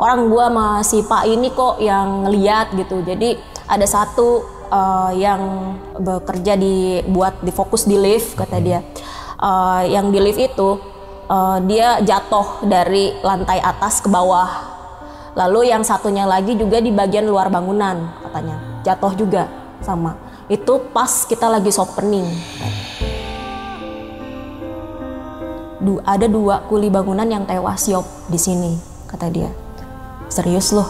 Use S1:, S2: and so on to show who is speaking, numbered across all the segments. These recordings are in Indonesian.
S1: Orang gua sama si Pak ini kok yang ngeliat gitu. Jadi ada satu yang bekerja buat difokus di lift, kata dia. Yang di lift itu dia jatuh dari lantai atas ke bawah. Lalu yang satunya lagi juga di bagian luar bangunan, katanya jatuh juga sama. Itu pas kita lagi opening. Ada 2 kuli bangunan yang tewas Yop di sini, kata dia. Serius loh?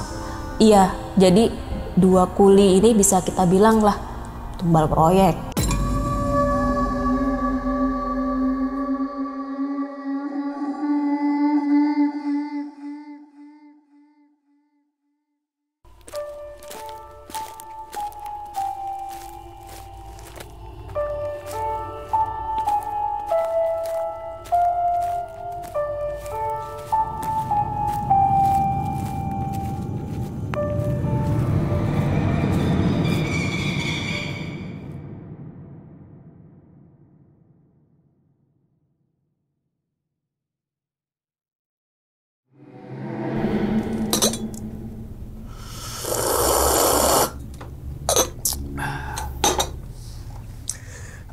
S1: Iya, jadi 2 kuli ini bisa kita bilang lah tumbal proyek.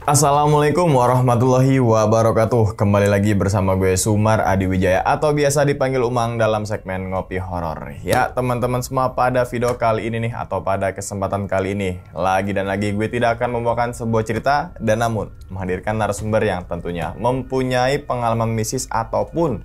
S2: Assalamualaikum warahmatullahi wabarakatuh. Kembali lagi bersama gue Sumar Adi Wijaya atau biasa dipanggil Umang dalam segmen Ngopi Horor. Ya teman-teman semua, pada video kali ini nih atau pada kesempatan kali ini lagi dan lagi gue tidak akan membawakan sebuah cerita dan namun menghadirkan narasumber yang tentunya mempunyai pengalaman mistis ataupun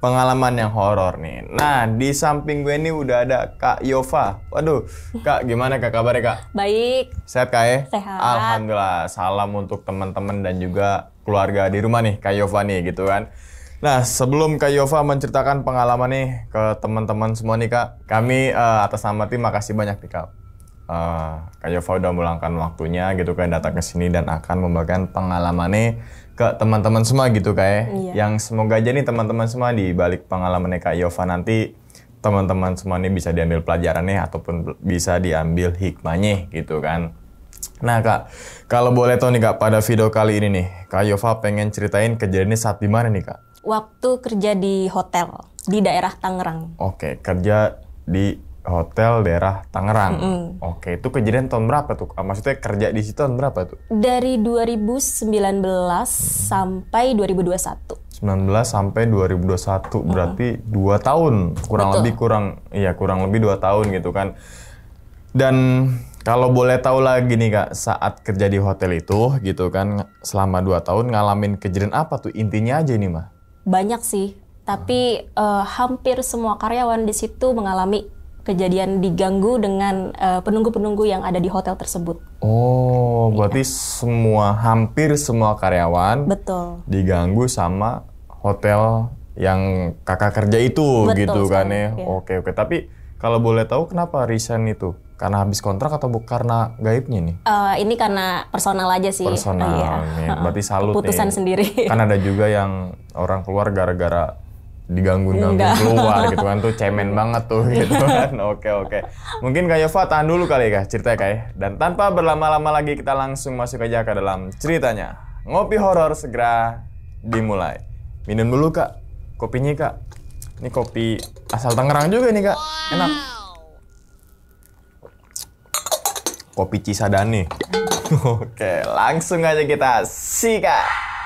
S2: pengalaman yang horor nih. Nah, di samping gue ini udah ada Kak Yova. Waduh, Kak, gimana Kak kabarnya Kak?
S1: Baik.
S2: Sehat Kak ya?
S1: Sehat.
S2: Alhamdulillah. Salam untuk teman-teman dan juga keluarga di rumah nih, Kak Yova nih gitu kan. Nah, sebelum Kak Yova menceritakan pengalaman nih ke teman-teman semua nih Kak, kami atas nama tim makasih banyak nih Kak. Kak Yova udah meluangkan waktunya gitu kan datang ke sini dan akan membagikan pengalamannya ke teman-teman semua gitu kayak yang semoga aja nih teman-teman semua di balik pengalamannya Kak Yova nanti teman-teman semua ini bisa diambil pelajarannya ataupun bisa diambil hikmahnya gitu kan. Nah Kak, kalau boleh tahu nih Kak, pada video kali ini nih Kak Yova pengen ceritain kejadiannya saat di mana nih Kak?
S1: Waktu kerja di hotel di daerah Tangerang.
S2: Oke, kerja di hotel daerah Tangerang. Oke, itu kejadian tahun berapa tuh? Maksudnya kerja di situ tahun berapa tuh?
S1: Dari 2019 sampai 2021.
S2: 19 sampai 2021, berarti 2 tahun. Kurang lebih 2 tahun gitu kan. Dan kalau boleh tahu lagi nih Kak, saat kerja di hotel itu gitu kan selama 2 tahun ngalamin kejadian apa tuh? Intinya aja nih mah.
S1: Banyak sih, tapi hampir semua karyawan di situ mengalami kejadian diganggu dengan penunggu-penunggu yang ada di hotel tersebut.
S2: Oh, berarti hampir semua karyawan
S1: betul
S2: diganggu sama hotel yang kakak kerja itu. Betul, gitu kan ya. Oke. Tapi kalau boleh tahu kenapa resign itu? Karena habis kontrak atau karena gaibnya nih?
S1: Ini karena personal aja sih.
S2: Personal, berarti salut nih.
S1: Keputusan sendiri.
S2: Kan ada juga yang orang keluar gara-gara diganggu keluar gitu kan, tuh cemen banget tuh gitu kan. Oke. Mungkin Kak Yova tahan dulu kali ya ceritanya Kak ya. Dan tanpa berlama-lama lagi kita langsung masuk aja ke dalam ceritanya. Ngopi horor segera dimulai. Minum dulu Kak kopinya Kak. Ini kopi asal Tangerang juga nih Kak. Enak. Kopi Cisadane. Oke, langsung aja kita sikat.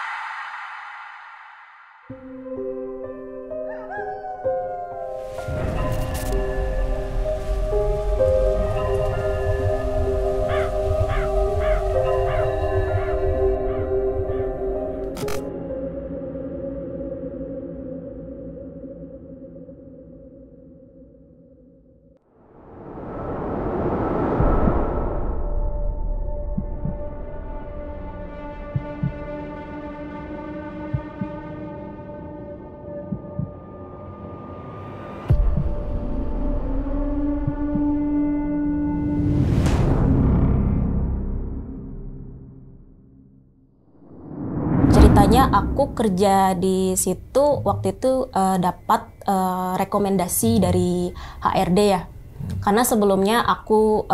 S1: Aku kerja di situ waktu itu dapat rekomendasi dari HRD ya. Karena sebelumnya aku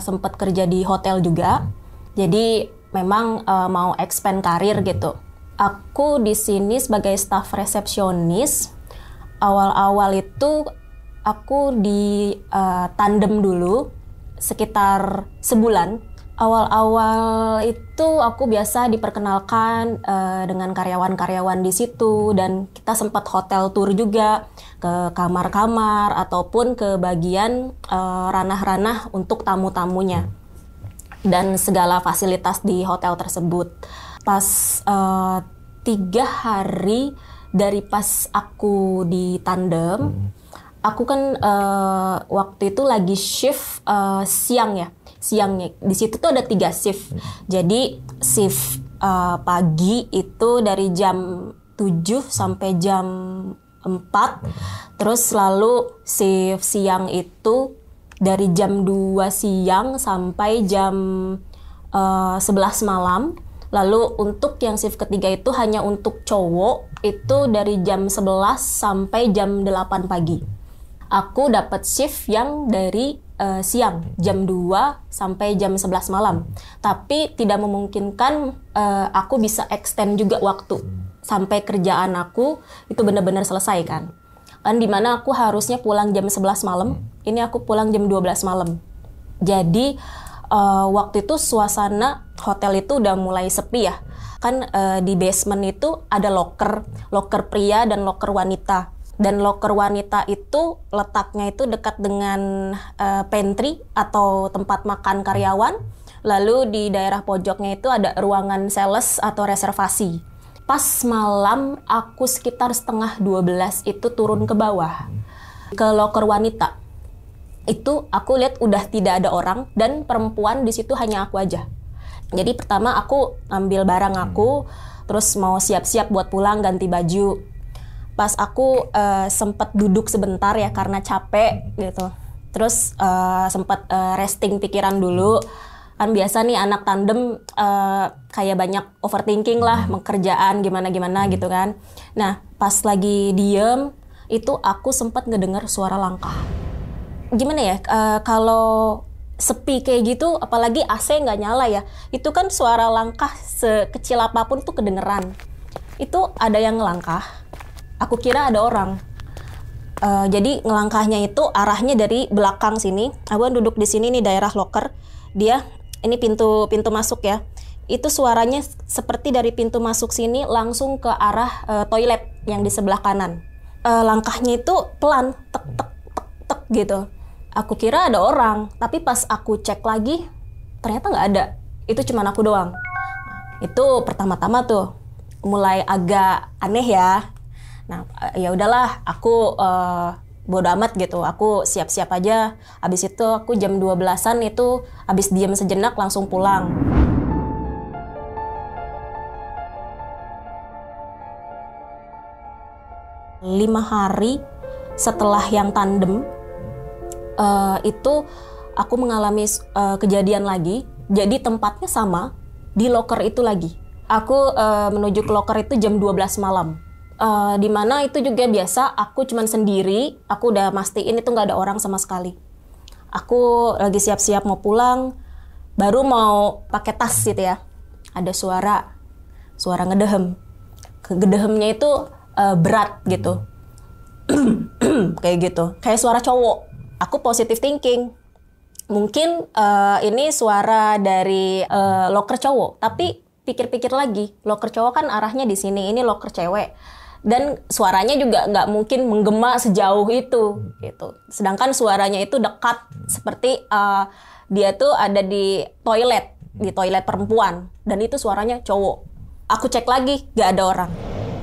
S1: sempat kerja di hotel juga. Jadi memang mau expand karir gitu. Aku di sini sebagai staff resepsionis. Awal-awal itu aku di tandem dulu sekitar sebulan. Awal-awal itu aku biasa diperkenalkan dengan karyawan-karyawan di situ, dan kita sempat hotel tour juga ke kamar-kamar ataupun ke bagian ranah-ranah untuk tamu-tamunya dan segala fasilitas di hotel tersebut. Pas 3 hari dari pas aku di tandem, aku kan waktu itu lagi shift siangnya. Di situ tuh ada 3 shift. Jadi shift pagi itu dari jam 7 sampai jam 4. Terus lalu shift siang itu dari jam 2 siang sampai jam 11 malam. Lalu untuk yang shift ketiga itu hanya untuk cowok, itu dari jam 11 sampai jam 8 pagi. Aku dapat shift yang dari siang, jam 2 sampai jam 11 malam. Tapi tidak memungkinkan aku bisa extend juga waktu sampai kerjaan aku itu benar-benar selesai kan. Kan dimana aku harusnya pulang jam 11 malam, ini aku pulang jam 12 malam. Jadi waktu itu suasana hotel itu udah mulai sepi ya. Kan di basement itu ada loker pria dan loker wanita. Dan loker wanita itu letaknya itu dekat dengan pantry atau tempat makan karyawan. Lalu di daerah pojoknya itu ada ruangan sales atau reservasi. Pas malam aku sekitar setengah 12 itu turun ke bawah ke loker wanita. Itu aku lihat udah tidak ada orang dan perempuan di situ hanya aku aja. Jadi pertama aku ambil barang aku, terus mau siap-siap buat pulang ganti baju. Pas aku sempat duduk sebentar ya karena capek gitu. Terus sempat resting pikiran dulu. Kan biasa nih anak tandem kayak banyak overthinking lah, pekerjaan gimana-gimana gitu kan. Nah, pas lagi diem itu aku sempat ngedengar suara langkah. Gimana ya, kalau sepi kayak gitu, apalagi AC nggak nyala ya, itu kan suara langkah sekecil apapun tuh kedengeran. Itu ada yang ngelangkah. Aku kira ada orang. Jadi ngelangkahnya itu arahnya dari belakang sini. Aku duduk di sini nih daerah loker. Dia ini pintu masuk ya. Itu suaranya seperti dari pintu masuk sini langsung ke arah toilet yang di sebelah kanan. Langkahnya itu pelan, tek tek tek tek gitu. Aku kira ada orang, tapi pas aku cek lagi ternyata nggak ada. Itu cuma aku doang. Itu pertama-tama tuh mulai agak aneh ya. Nah, ya udahlah, aku bodo amat gitu. Aku siap-siap aja. Habis itu aku jam 12-an itu habis diam sejenak langsung pulang. Lima hari setelah yang tandem itu aku mengalami kejadian lagi. Jadi tempatnya sama, di loker itu lagi. Aku menuju ke loker itu jam 12 malam. Dimana itu juga biasa aku cuman sendiri, aku udah mastiin itu nggak ada orang sama sekali. Aku lagi siap-siap mau pulang, baru mau pakai tas gitu ya, ada suara ngedehem. Ngedehemnya itu berat gitu. Kayak gitu, kayak suara cowok. Aku positive thinking, mungkin ini suara dari loker cowok, tapi pikir-pikir lagi, loker cowok kan arahnya di sini, ini loker cewek. Dan suaranya juga nggak mungkin menggema sejauh itu gitu. Sedangkan suaranya itu dekat, seperti dia tuh ada di toilet perempuan, dan itu suaranya cowok. Aku cek lagi, nggak ada orang.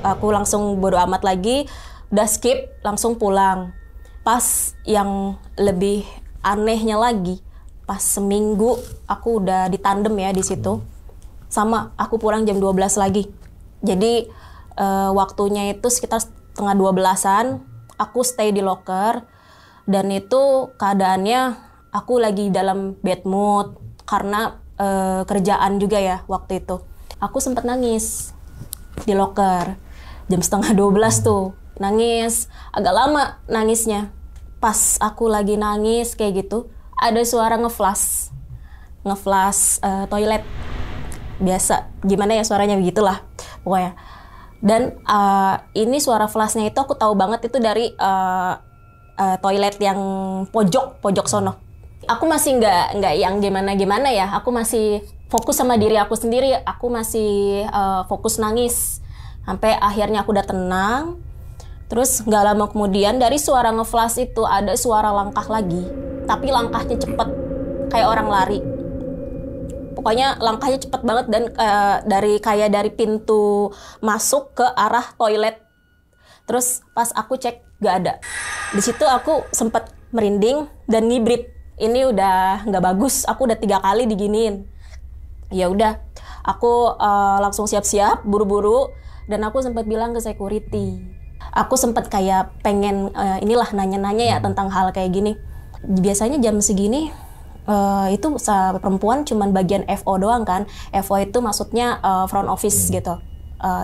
S1: Aku langsung bodo amat lagi, udah skip, langsung pulang. Pas yang lebih anehnya lagi, pas seminggu aku udah ditandem ya di situ. Sama, aku pulang jam 12 lagi. Jadi waktunya itu sekitar setengah 12-an, aku stay di loker, dan itu keadaannya aku lagi dalam bad mood karena kerjaan juga ya waktu itu. Aku sempat nangis di loker jam setengah 12 tuh, nangis agak lama nangisnya. Pas aku lagi nangis kayak gitu, ada suara ngeflash toilet. Biasa, gimana ya suaranya begitulah pokoknya. Dan ini suara flashnya itu aku tahu banget itu dari toilet yang pojok sono. Aku masih nggak yang gimana ya. Aku masih fokus sama diri aku sendiri. Aku masih fokus nangis. Sampai akhirnya aku udah tenang. Terus nggak lama kemudian dari suara ngeflash itu ada suara langkah lagi. Tapi langkahnya cepet, kayak orang lari. Pokoknya langkahnya cepet banget dan dari pintu masuk ke arah toilet. Terus pas aku cek nggak ada. Di situ aku sempat merinding dan ngibrit. Ini udah nggak bagus. Aku udah 3 kali diginiin. Ya udah, aku langsung siap-siap, buru-buru, dan aku sempat bilang ke security. Aku sempat kayak pengen inilah nanya-nanya ya tentang hal kayak gini. Biasanya jam segini itu perempuan cuman bagian FO doang kan. FO itu maksudnya front office gitu.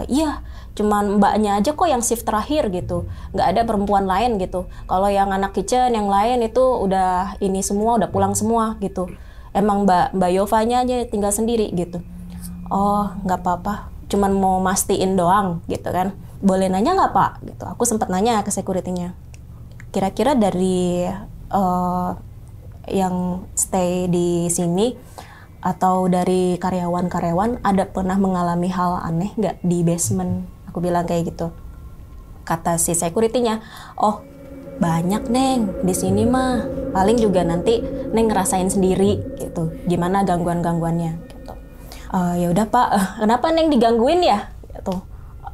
S1: Iya, cuman mbaknya aja kok yang shift terakhir gitu. Nggak ada perempuan lain gitu. Kalau yang anak kitchen yang lain itu udah ini semua, udah pulang semua gitu. Emang Mbak Yovanya aja tinggal sendiri gitu. Oh, nggak apa-apa. Cuman mau mastiin doang gitu kan. Boleh nanya nggak Pak? Gitu. Aku sempat nanya ke security-nya. Kira-kira dari yang stay di sini atau dari karyawan-karyawan ada pernah mengalami hal aneh nggak di basement? Aku bilang kayak gitu. Kata si security-nya, oh banyak Neng di sini mah. Paling juga nanti Neng ngerasain sendiri gitu. Gimana gangguan-gangguannya? Gitu. Ya udah Pak, kenapa Neng digangguin ya? Gitu.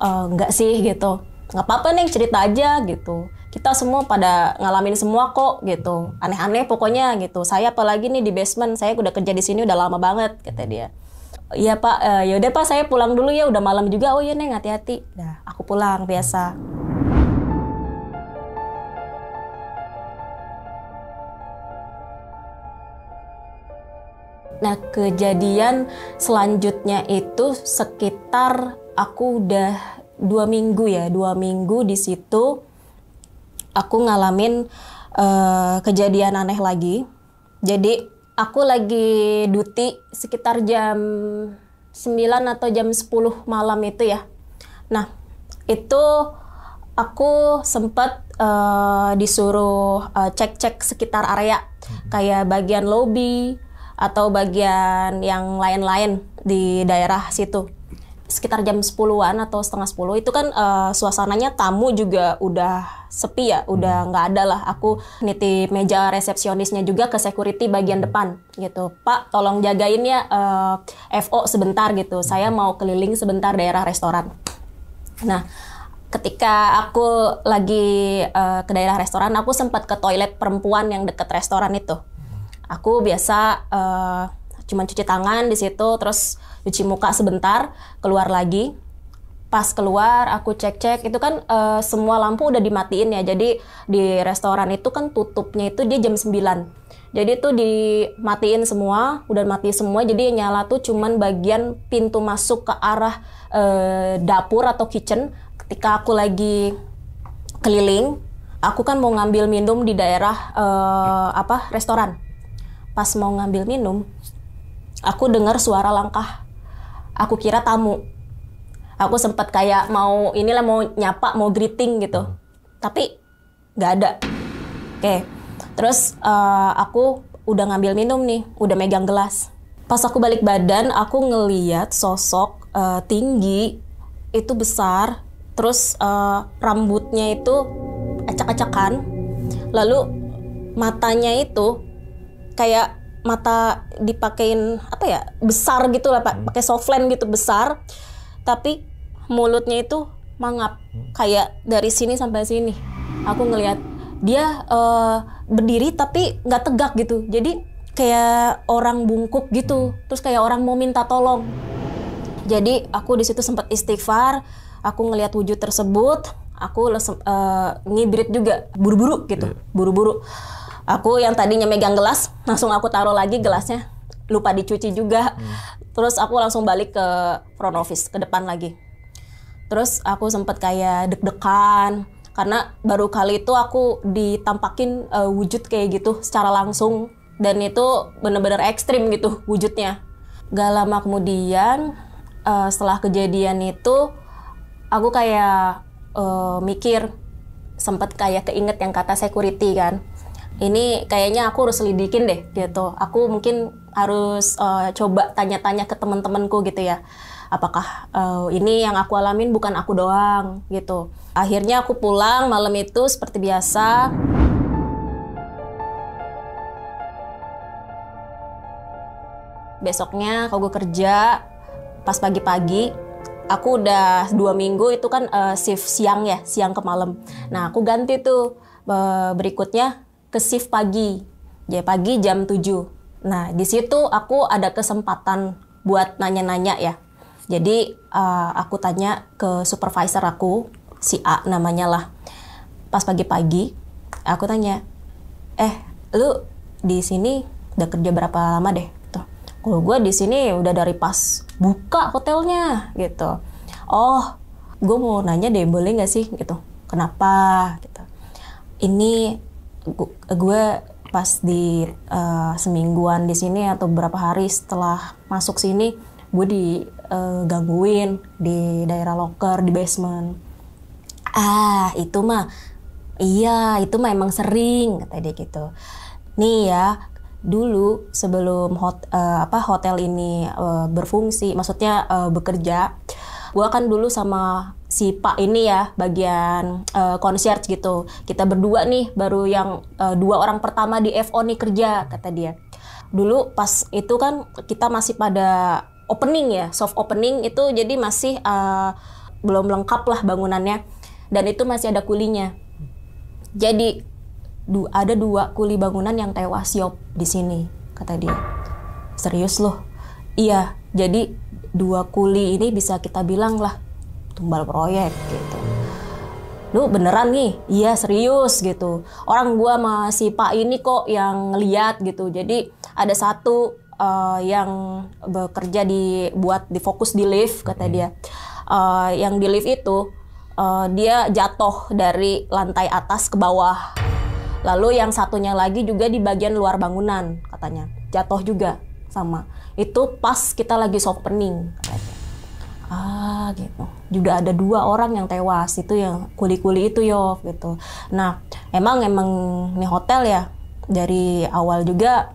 S1: Nggak sih gitu. Nggak apa-apa Neng, cerita aja gitu. Kita semua pada ngalamin semua kok gitu. Aneh-aneh pokoknya gitu. Saya apalagi nih di basement, saya udah kerja di sini udah lama banget kata dia. Iya Pak, ya udah Pak saya pulang dulu ya, udah malam juga. Oh iya Neng, hati-hati. Nah, aku pulang biasa. Nah, kejadian selanjutnya itu sekitar aku udah 2 minggu ya, 2 minggu di situ. Aku ngalamin kejadian aneh lagi. Jadi aku lagi duty sekitar jam 9 atau jam 10 malam itu ya. Nah, itu aku sempat disuruh cek-cek sekitar area. Kayak bagian lobby atau bagian yang lain-lain di daerah situ. Sekitar jam 10-an atau setengah 10 itu kan suasananya tamu juga udah sepi ya, udah nggak ada lah. Aku nitip meja resepsionisnya juga ke security bagian depan gitu. Pak, tolong jagain ya FO sebentar gitu. Saya mau keliling sebentar daerah restoran. Nah, ketika aku lagi ke daerah restoran, aku sempat ke toilet perempuan yang deket restoran itu. Aku biasa cuma cuci tangan di situ, terus cuci muka sebentar, keluar lagi. Pas keluar, aku cek-cek, itu kan semua lampu udah dimatiin ya. Jadi di restoran itu kan tutupnya itu dia jam 9. Jadi itu dimatiin semua, udah mati semua. Jadi yang nyala tuh cuman bagian pintu masuk ke arah dapur atau kitchen. Ketika aku lagi keliling, aku kan mau ngambil minum di daerah restoran. Pas mau ngambil minum, aku dengar suara langkah. Aku kira tamu. Aku sempat kayak mau nyapa, mau greeting gitu. Tapi nggak ada. Oke. Terus aku udah ngambil minum nih, udah megang gelas. Pas aku balik badan, aku ngeliat sosok tinggi, itu besar. Terus rambutnya itu acak-acakan. Lalu matanya itu kayak mata dipakein besar gitu lah Pak, pakai softland gitu besar, tapi mulutnya itu mangap kayak dari sini sampai sini. Aku ngelihat dia berdiri tapi nggak tegak gitu, jadi kayak orang bungkuk gitu, terus kayak orang mau minta tolong. Jadi aku di situ sempat istighfar, aku ngelihat wujud tersebut, aku ngibrit juga, buru-buru gitu, buru-buru. Aku yang tadinya megang gelas, langsung aku taruh lagi gelasnya, lupa dicuci juga. Terus aku langsung balik ke front office, ke depan lagi. Terus aku sempet kayak deg-degan, karena baru kali itu aku ditampakin wujud kayak gitu secara langsung. Dan itu bener-bener ekstrim gitu wujudnya. Gak lama kemudian, setelah kejadian itu, aku kayak mikir, sempet kayak keinget yang kata security kan. Ini kayaknya aku harus lidikin deh gitu. Aku mungkin harus coba tanya-tanya ke teman-temanku gitu ya. Apakah ini yang aku alamin bukan aku doang gitu. Akhirnya aku pulang malam itu seperti biasa. Besoknya aku kerja pas pagi-pagi. Aku udah 2 minggu itu kan shift siang ya, siang ke malam. Nah aku ganti tuh berikutnya ke shift pagi. Ya pagi jam 7. Nah di situ aku ada kesempatan buat nanya-nanya ya. Jadi aku tanya ke supervisor aku, si A namanya lah. Pas pagi-pagi aku tanya, lu di sini udah kerja berapa lama deh? Kalau gue di sini udah dari pas buka hotelnya gitu. Oh, gue mau nanya deh, boleh nggak sih gitu? Kenapa? Gitu. Ini gue pas di semingguan di sini atau beberapa hari setelah masuk sini, gue digangguin di daerah loker di basement. Itu mah, iya itu mah emang sering kata dia gitu. Nih ya. Dulu sebelum hotel ini berfungsi, maksudnya bekerja, gue kan dulu sama si Pak ini ya bagian concierge gitu. Kita berdua nih baru yang 2 orang pertama di FO nih kerja kata dia. Dulu pas itu kan kita masih pada opening ya, soft opening itu jadi masih belum lengkap lah bangunannya dan itu masih ada kulinya. Jadi ada 2 kuli bangunan yang tewas Yop di sini kata dia. Serius loh? Iya, jadi 2 kuli ini bisa kita bilang lah tumbal proyek gitu. Lu beneran nih? Iya serius gitu. Orang gua sama si Pak ini kok yang ngeliat gitu. Jadi ada satu yang bekerja buat fokus di lift kata dia. Yang di lift itu dia jatuh dari lantai atas ke bawah. Lalu yang satunya lagi juga di bagian luar bangunan katanya. Jatuh juga sama. Itu pas kita lagi soft opening katanya. Gitu. Juga ada 2 orang yang tewas. Itu yang kuli-kuli itu Yov gitu. Nah, emang nih hotel ya dari awal juga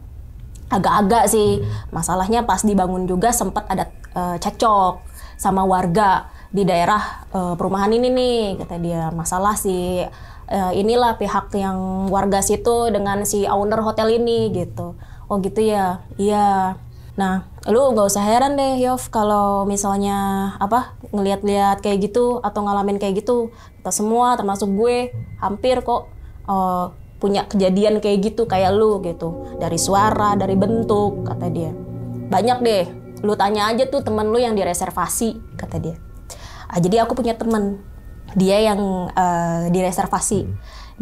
S1: agak-agak sih. Masalahnya pas dibangun juga sempat ada cekcok sama warga di daerah perumahan ini nih kata dia. Masalah sih inilah pihak yang warga situ dengan si owner hotel ini gitu. Oh gitu ya, iya. Nah, lu nggak usah heran deh Yov kalau misalnya ngeliat-liat kayak gitu atau ngalamin kayak gitu. Kita semua termasuk gue hampir kok punya kejadian kayak gitu kayak lu gitu. Dari suara, dari bentuk kata dia. Banyak deh. Lu tanya aja tuh temen lu yang direservasi kata dia. Jadi aku punya temen. Dia yang direservasi.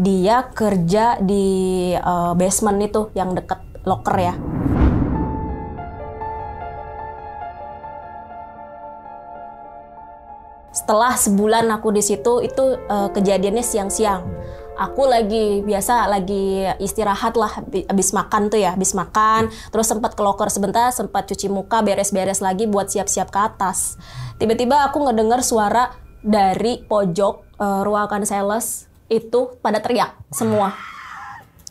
S1: Dia kerja di basement itu yang deket loker ya. Setelah sebulan aku di situ itu kejadiannya siang-siang. Aku lagi istirahat lah habis makan tuh ya, habis makan terus sempat ke loker sebentar, sempat cuci muka, beres-beres lagi buat siap-siap ke atas. Tiba-tiba aku ngedengar suara dari pojok ruangan sales itu pada teriak semua.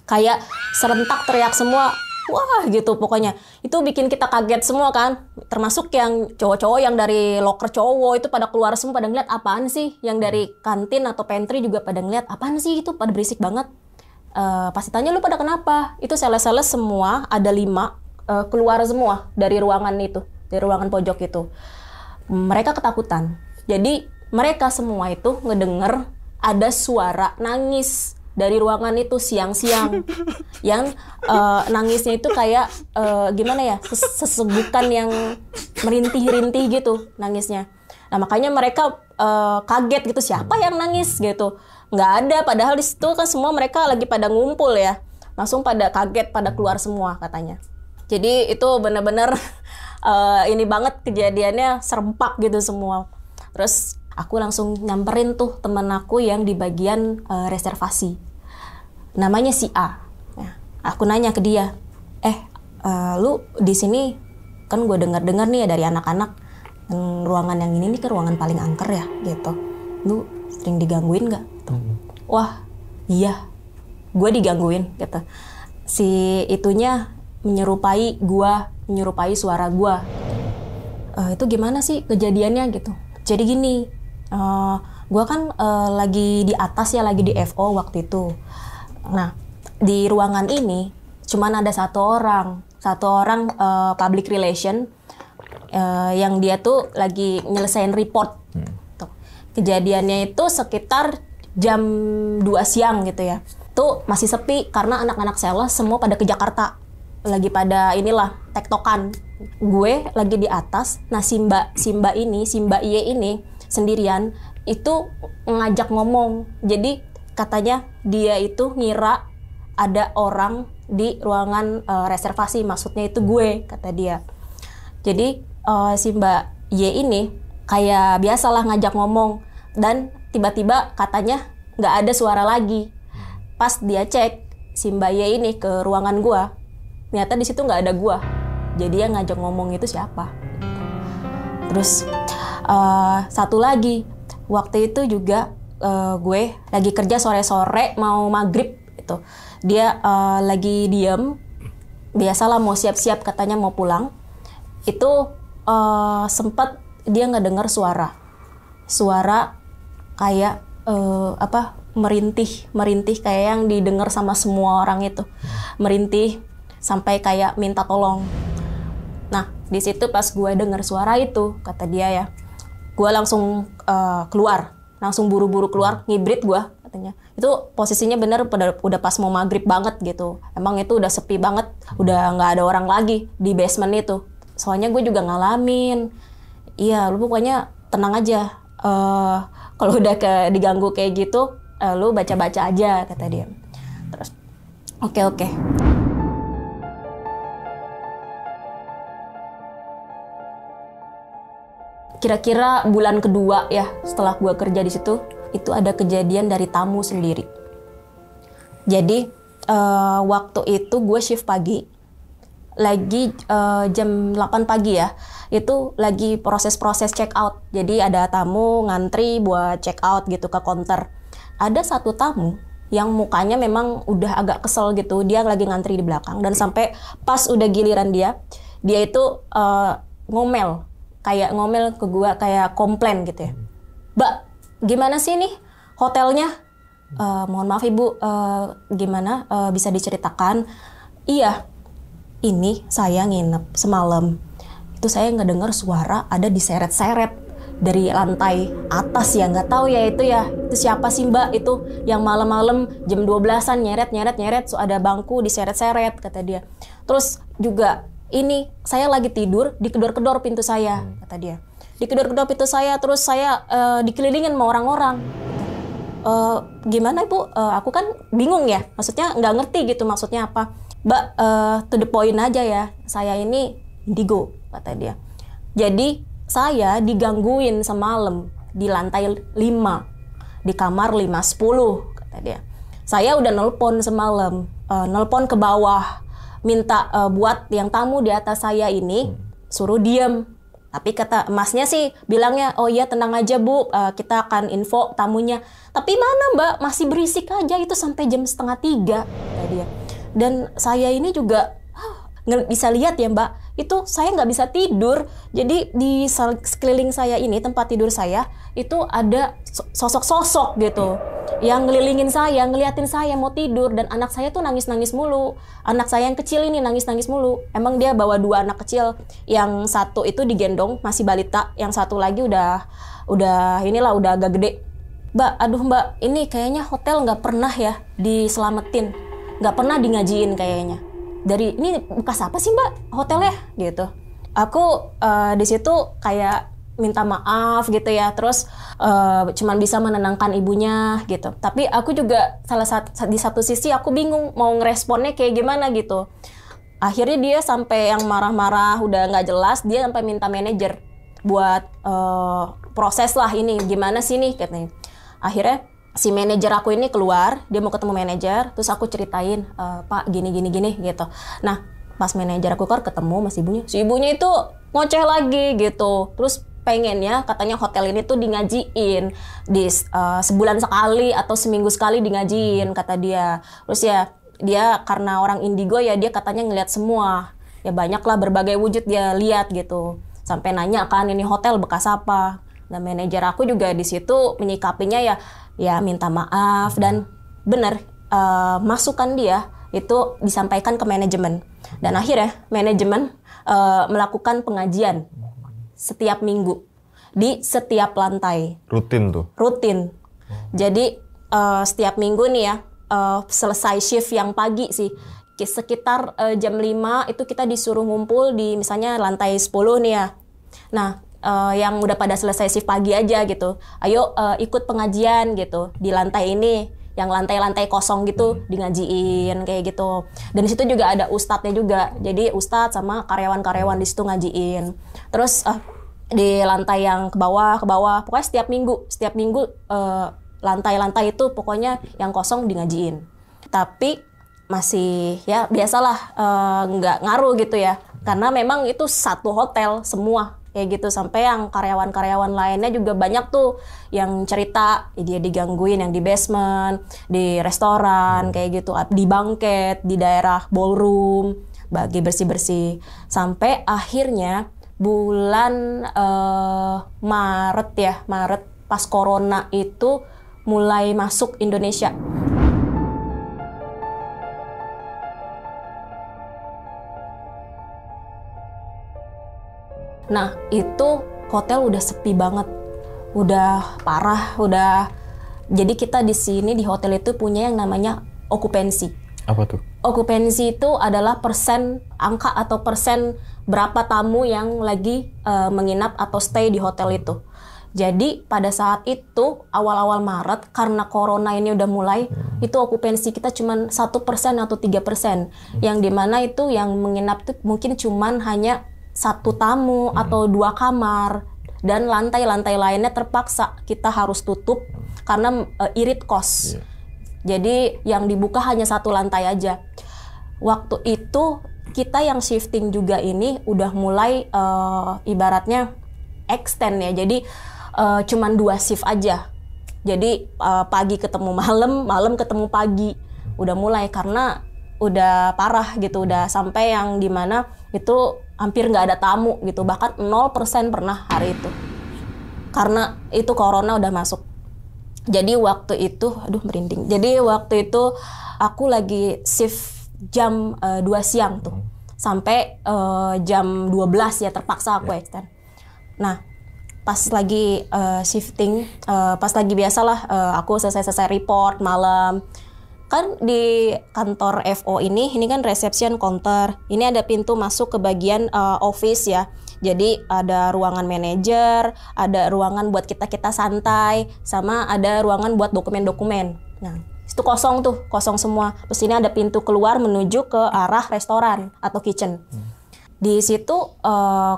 S1: Kayak serentak teriak semua. Wah gitu pokoknya. Itu bikin kita kaget semua kan. Termasuk yang cowok-cowok yang dari loker cowok itu pada keluar semua pada ngeliat apaan sih. Yang dari kantin atau pantry juga pada ngeliat apaan sih itu pada berisik banget. Pasti tanya lu pada kenapa. Itu sales-sales semua ada 5 keluar semua dari ruangan itu. Dari ruangan pojok itu. Mereka ketakutan. Jadi mereka semua itu ngedenger ada suara nangis dari ruangan itu siang-siang. Yang nangisnya itu kayak gimana ya, sesegukan yang merintih-rintih gitu nangisnya. Nah makanya mereka kaget gitu, siapa yang nangis gitu. Nggak ada, padahal di situ kan semua mereka lagi pada ngumpul ya. Langsung pada kaget, pada keluar semua katanya. Jadi itu benar-benar ini banget kejadiannya, serempak gitu semua. Terus aku langsung nyamperin tuh temen aku yang di bagian reservasi. Namanya si A. Nah, aku nanya ke dia, lu di sini kan gue dengar-dengar nih ya dari anak-anak, ruangan yang ini nih kan ruangan paling angker ya gitu. Lu sering digangguin nggak? wah iya gue digangguin gitu. Si itunya menyerupai suara gue. Itu gimana sih kejadiannya gitu. Jadi gini, gue kan lagi di atas ya, lagi di FO waktu itu. Nah, di ruangan ini cuman ada satu orang public relation yang dia tuh lagi nyelesain report. Tuh. Kejadiannya itu sekitar jam 2 siang gitu ya. Tuh masih sepi karena anak-anak sales semua pada ke Jakarta. Lagi pada inilah tektokan. Gue lagi di atas. Nah si Mbak Iye ini sendirian itu ngajak ngomong. Jadi katanya dia itu ngira ada orang di ruangan reservasi, maksudnya itu gue, kata dia. Jadi si Mbak Y ini kayak biasalah ngajak ngomong, dan tiba-tiba katanya nggak ada suara lagi. Pas dia cek si Mbak Y ini ke ruangan gue, ternyata di situ nggak ada gue. Jadi yang ngajak ngomong itu siapa? Terus satu lagi, waktu itu juga gue lagi kerja sore-sore mau maghrib itu. Dia lagi diem, biasalah mau siap-siap katanya mau pulang. Itu sempat dia ngedengar suara kayak merintih kayak yang didengar sama semua orang itu, merintih sampai kayak minta tolong. Nah di situ pas gue dengar suara itu, kata dia ya, gue langsung keluar, langsung buru-buru keluar, ngibrit gue katanya. Itu posisinya bener udah pas mau maghrib banget gitu. Emang itu udah sepi banget, udah nggak ada orang lagi di basement itu. Soalnya gue juga ngalamin. Iya, lu pokoknya tenang aja. Kalau udah diganggu kayak gitu, lu baca-baca aja, kata dia. Terus, oke. Kira-kira bulan kedua ya setelah gue kerja di situ, itu ada kejadian dari tamu sendiri. Jadi waktu itu gue shift pagi, lagi jam 8 pagi ya, itu lagi proses check out. Jadi ada tamu ngantri buat check out gitu ke counter. Ada satu tamu yang mukanya memang udah agak kesel gitu, dia lagi ngantri di belakang, dan sampai pas udah giliran dia itu ngomel ke gue, kayak komplain gitu ya. Mbak, gimana sih nih hotelnya? Mohon maaf ibu, gimana bisa diceritakan? Iya, ini saya nginep semalam. Itu saya ngedengar suara ada diseret-seret dari lantai atas ya, nggak tahu ya itu ya. Itu siapa sih mbak itu yang malam-malam jam 12-an nyeret, so ada bangku diseret-seret, kata dia. Terus juga ini saya lagi tidur, dikedor-kedor pintu saya, kata dia. Dikedor-kedor pintu saya, terus saya dikelilingin sama orang-orang. Gimana ibu? Aku kan bingung ya, maksudnya nggak ngerti gitu maksudnya apa. Mbak, to the point aja ya, saya ini indigo, kata dia. Jadi saya digangguin semalam di lantai 5, di kamar 510, kata dia. Saya udah nelpon semalam, nelpon ke bawah, minta buat yang tamu di atas saya ini suruh diem. Tapi kata emasnya sih bilangnya, oh iya tenang aja bu, kita akan info tamunya. Tapi mana mbak, masih berisik aja itu sampai jam 2:30, kata dia. Dan saya ini juga bisa lihat ya mbak, itu saya nggak bisa tidur. Jadi di sekeliling saya ini, tempat tidur saya, itu ada sosok-sosok gitu yang ngelilingin saya, ngeliatin saya mau tidur. Dan anak saya tuh nangis-nangis mulu. Anak saya yang kecil ini nangis-nangis mulu. Emang dia bawa 2 anak kecil. Yang satu itu digendong, masih balita. Yang satu lagi udah agak gede. Mbak, aduh mbak, ini kayaknya hotel nggak pernah ya diselamatin. Nggak pernah di ngajiin kayaknya. Dari ini bekas apa sih mbak hotelnya gitu. Aku di situ kayak minta maaf gitu ya, terus cuman bisa menenangkan ibunya gitu. Tapi aku juga di satu sisi aku bingung mau ngeresponnya kayak gimana gitu. Akhirnya dia sampai yang marah-marah udah nggak jelas, dia sampai minta manajer buat proses lah ini gimana sih nih katanya. Akhirnya si manajer aku ini keluar, dia mau ketemu manajer, terus aku ceritain, Pak gini gitu. Nah pas manajer aku keluar ketemu sama si ibunya itu ngoceh lagi gitu. Terus pengennya katanya hotel ini tuh di ngajiin di sebulan sekali atau seminggu sekali di ngajiin kata dia. Terus ya dia karena orang indigo ya dia katanya ngeliat semua. Ya banyak lah berbagai wujud dia lihat gitu. Sampai nanya kan ini hotel bekas apa. Dan manajer aku juga di situ menyikapinya ya minta maaf dan benar masukan dia itu disampaikan ke manajemen. Dan akhirnya manajemen melakukan pengajian setiap minggu di setiap lantai.
S2: Rutin tuh?
S1: Rutin. Jadi setiap minggu nih ya selesai shift yang pagi sih. Sekitar jam 5 itu kita disuruh ngumpul di misalnya lantai 10 nih ya. Nah, yang udah pada selesai shift pagi aja gitu. Ayo ikut pengajian gitu di lantai ini. Yang lantai-lantai kosong gitu di ngajiin kayak gitu. Dan di situ juga ada ustadznya juga. Jadi ustadz sama karyawan-karyawan di situ ngajiin. Terus di lantai yang ke bawah. Pokoknya setiap minggu lantai-lantai itu pokoknya yang kosong di ngajiin. Tapi masih ya biasalah nggak ngaruh gitu ya. Karena memang itu satu hotel semua. Kayak gitu, sampai yang karyawan-karyawan lainnya juga banyak tuh yang cerita dia digangguin yang di basement, di restoran kayak gitu, di banket, di daerah ballroom, bagi bersih-bersih. Sampai akhirnya bulan Maret pas corona itu mulai masuk Indonesia. Nah, itu hotel udah sepi banget. Udah parah, jadi kita di sini di hotel itu punya yang namanya okupansi.
S2: Apa tuh?
S1: Okupansi itu adalah angka atau persen berapa tamu yang lagi menginap atau stay di hotel itu. Jadi pada saat itu awal-awal Maret karena corona ini udah mulai, itu okupansi kita cuma 1% atau 3%. Yang dimana itu yang menginap tuh mungkin cuman hanya 1 tamu atau 2 kamar, dan lantai-lantai lainnya terpaksa kita harus tutup karena irit kos. Jadi yang dibuka hanya 1 lantai aja. Waktu itu kita yang shifting juga ini udah mulai ibaratnya extend ya. Jadi cuman 2 shift aja. Jadi pagi ketemu malam ketemu pagi. Udah mulai karena udah parah gitu, udah sampai yang dimana itu hampir nggak ada tamu gitu, bahkan 0% pernah hari itu. Karena itu corona udah masuk. Jadi waktu itu, merinding. Jadi waktu itu aku lagi shift jam 2 siang tuh. Sampai jam 12 ya terpaksa aku extend. Nah, pas lagi shifting, pas lagi biasalah aku selesai report malam. Kan di kantor FO ini kan reception counter. Ini ada pintu masuk ke bagian office ya. Jadi ada ruangan manajer, ada ruangan buat kita santai, sama ada ruangan buat dokumen-dokumen. Nah, itu kosong semua. Terus ini ada pintu keluar menuju ke arah restoran atau kitchen. Di situ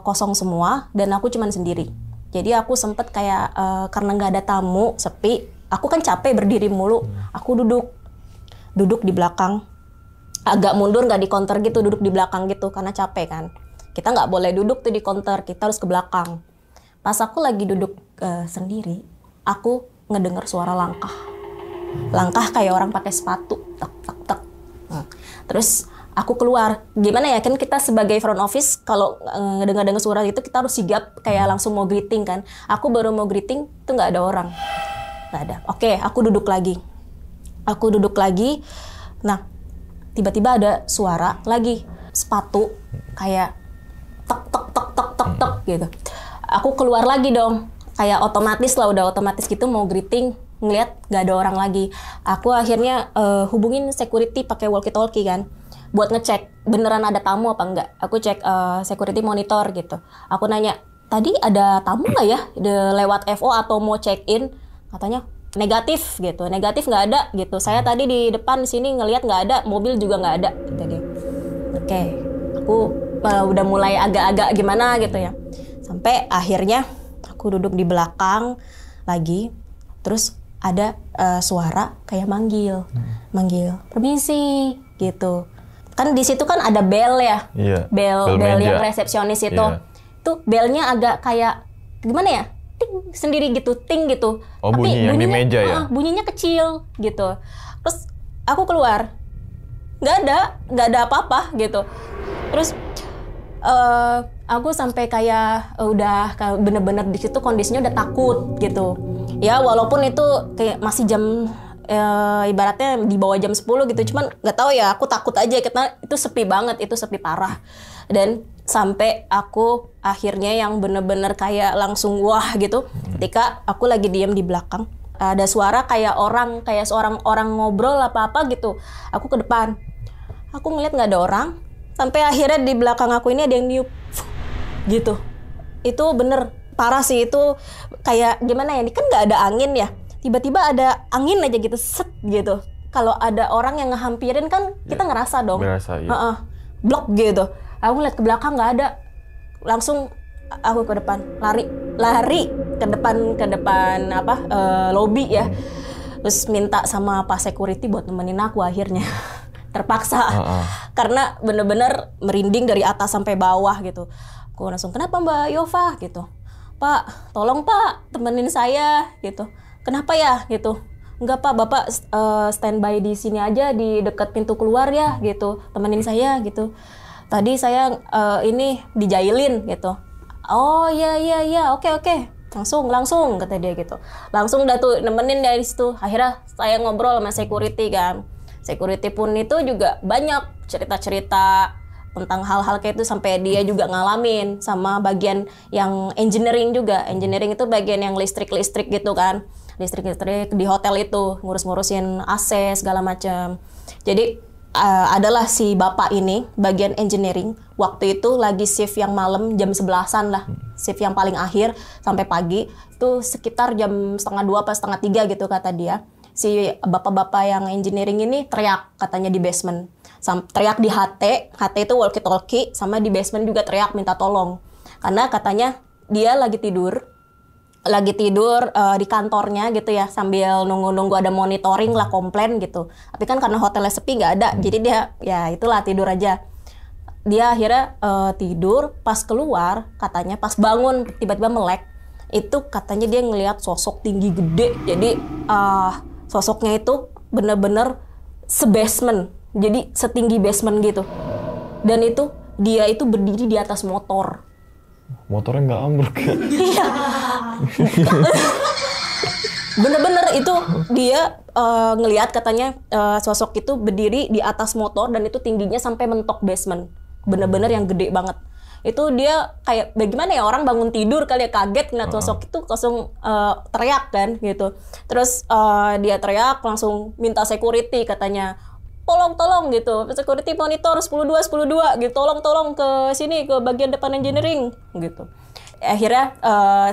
S1: kosong semua dan aku cuman sendiri. Jadi aku sempet kayak karena nggak ada tamu, sepi. Aku kan capek berdiri mulu. Aku duduk di belakang, agak mundur, nggak di counter gitu, duduk di belakang gitu karena capek kan. Kita nggak boleh duduk tuh di counter, kita harus ke belakang. Pas aku lagi duduk sendiri, aku ngedengar suara langkah kayak orang pakai sepatu, tek tek tek. Terus aku keluar. Gimana ya, kan kita sebagai front office kalau ngedengar suara itu kita harus sigap kayak langsung mau greeting kan. Aku baru mau greeting tuh nggak ada orang, nggak ada. Oke, aku duduk lagi. Nah, tiba-tiba ada suara lagi sepatu kayak tek tek tek tek tek tek gitu. Aku keluar lagi dong, kayak udah otomatis gitu mau greeting, ngeliat nggak ada orang lagi. Aku akhirnya hubungin security pakai walkie-talkie kan, buat ngecek beneran ada tamu apa enggak. Aku cek security monitor gitu. Aku nanya, tadi ada tamu nggak ya lewat FO atau mau check in? Katanya negatif gitu, nggak ada gitu. Saya tadi di depan sini ngelihat nggak ada, mobil juga nggak ada, gitu dia. Oke, aku udah mulai agak-agak gimana gitu ya. Sampai akhirnya aku duduk di belakang lagi, terus ada suara kayak manggil, permisi gitu. Kan di situ kan ada bel ya, bel yang resepsionis itu. Tuh belnya agak kayak gimana ya, ting sendiri gitu, ting gitu.
S2: Oh,
S1: tapi
S2: bunyi yang di meja ya?
S1: Bunyinya kecil gitu. Terus aku keluar, nggak ada apa-apa gitu. Terus aku sampai kayak udah bener-bener di situ kondisinya udah takut gitu. Ya walaupun itu kayak masih jam ibaratnya di bawah jam 10 gitu, cuman nggak tahu ya, aku takut aja karena itu sepi banget, itu sepi parah. Dan sampai aku akhirnya yang bener-bener kayak langsung wah gitu, ketika aku lagi diam di belakang, ada suara kayak seorang orang ngobrol apa-apa gitu. Aku ke depan, aku ngeliat nggak ada orang, sampai akhirnya di belakang aku ini ada yang niup gitu. Itu bener parah sih, itu kayak gimana ya, ini kan nggak ada angin ya, tiba-tiba ada angin aja gitu, set gitu. Kalau ada orang yang ngehampirin kan kita ngerasa dong.
S2: Berasa, ya.
S1: Blok gitu. Aku ngeliat ke belakang nggak ada. Langsung aku ke depan, lari ke depan lobby ya. Terus minta sama Pak Security buat nemenin aku akhirnya. Terpaksa. Karena bener-bener merinding dari atas sampai bawah gitu. Aku langsung, "Kenapa Mbak Yova?" gitu. "Pak, tolong Pak, temenin saya." gitu. "Kenapa ya?" gitu. "Enggak Pak, Bapak standby di sini aja di dekat pintu keluar ya," gitu. "Temenin saya," gitu. "Tadi saya ini dijailin," gitu. "Oh iya, oke. Langsung," kata dia gitu. Langsung dah tuh nemenin dari situ. Akhirnya saya ngobrol sama security kan. Security pun itu juga banyak cerita-cerita tentang hal-hal kayak itu, sampai dia juga ngalamin sama bagian yang engineering juga. Engineering itu bagian yang listrik gitu kan. Listrik di hotel itu, ngurus-ngurusin AC segala macam. Jadi adalah si bapak ini bagian engineering. Waktu itu lagi shift yang malam jam 11-an lah. Shift yang paling akhir sampai pagi. Itu sekitar jam 2:30 apa 2:30 gitu kata dia. Si bapak-bapak yang engineering ini teriak katanya di basement. Teriak di HT itu walkie-talkie, sama di basement juga teriak minta tolong. Karena katanya dia lagi tidur di kantornya gitu ya, sambil nunggu ada monitoring lah, komplain gitu. Tapi kan karena hotelnya sepi nggak ada, jadi dia ya itulah tidur aja. Dia akhirnya tidur, pas keluar katanya pas bangun tiba-tiba melek. Itu katanya dia ngelihat sosok tinggi gede. Jadi sosoknya itu bener-bener se-basement. Jadi setinggi basement gitu. Dan itu dia itu berdiri di atas motor.
S2: Motornya nggak ambruk ya?
S1: Iya. Bener-bener itu dia ngelihat katanya sosok itu berdiri di atas motor dan itu tingginya sampai mentok basement. Bener-bener yang gede banget. Itu dia kayak bagaimana ya, orang bangun tidur kali ya, kaget ngeliat sosok itu, langsung teriak kan gitu. Terus dia teriak langsung minta security katanya. Tolong gitu, security monitor 10-2 gitu, tolong ke sini, ke bagian depan engineering gitu. Akhirnya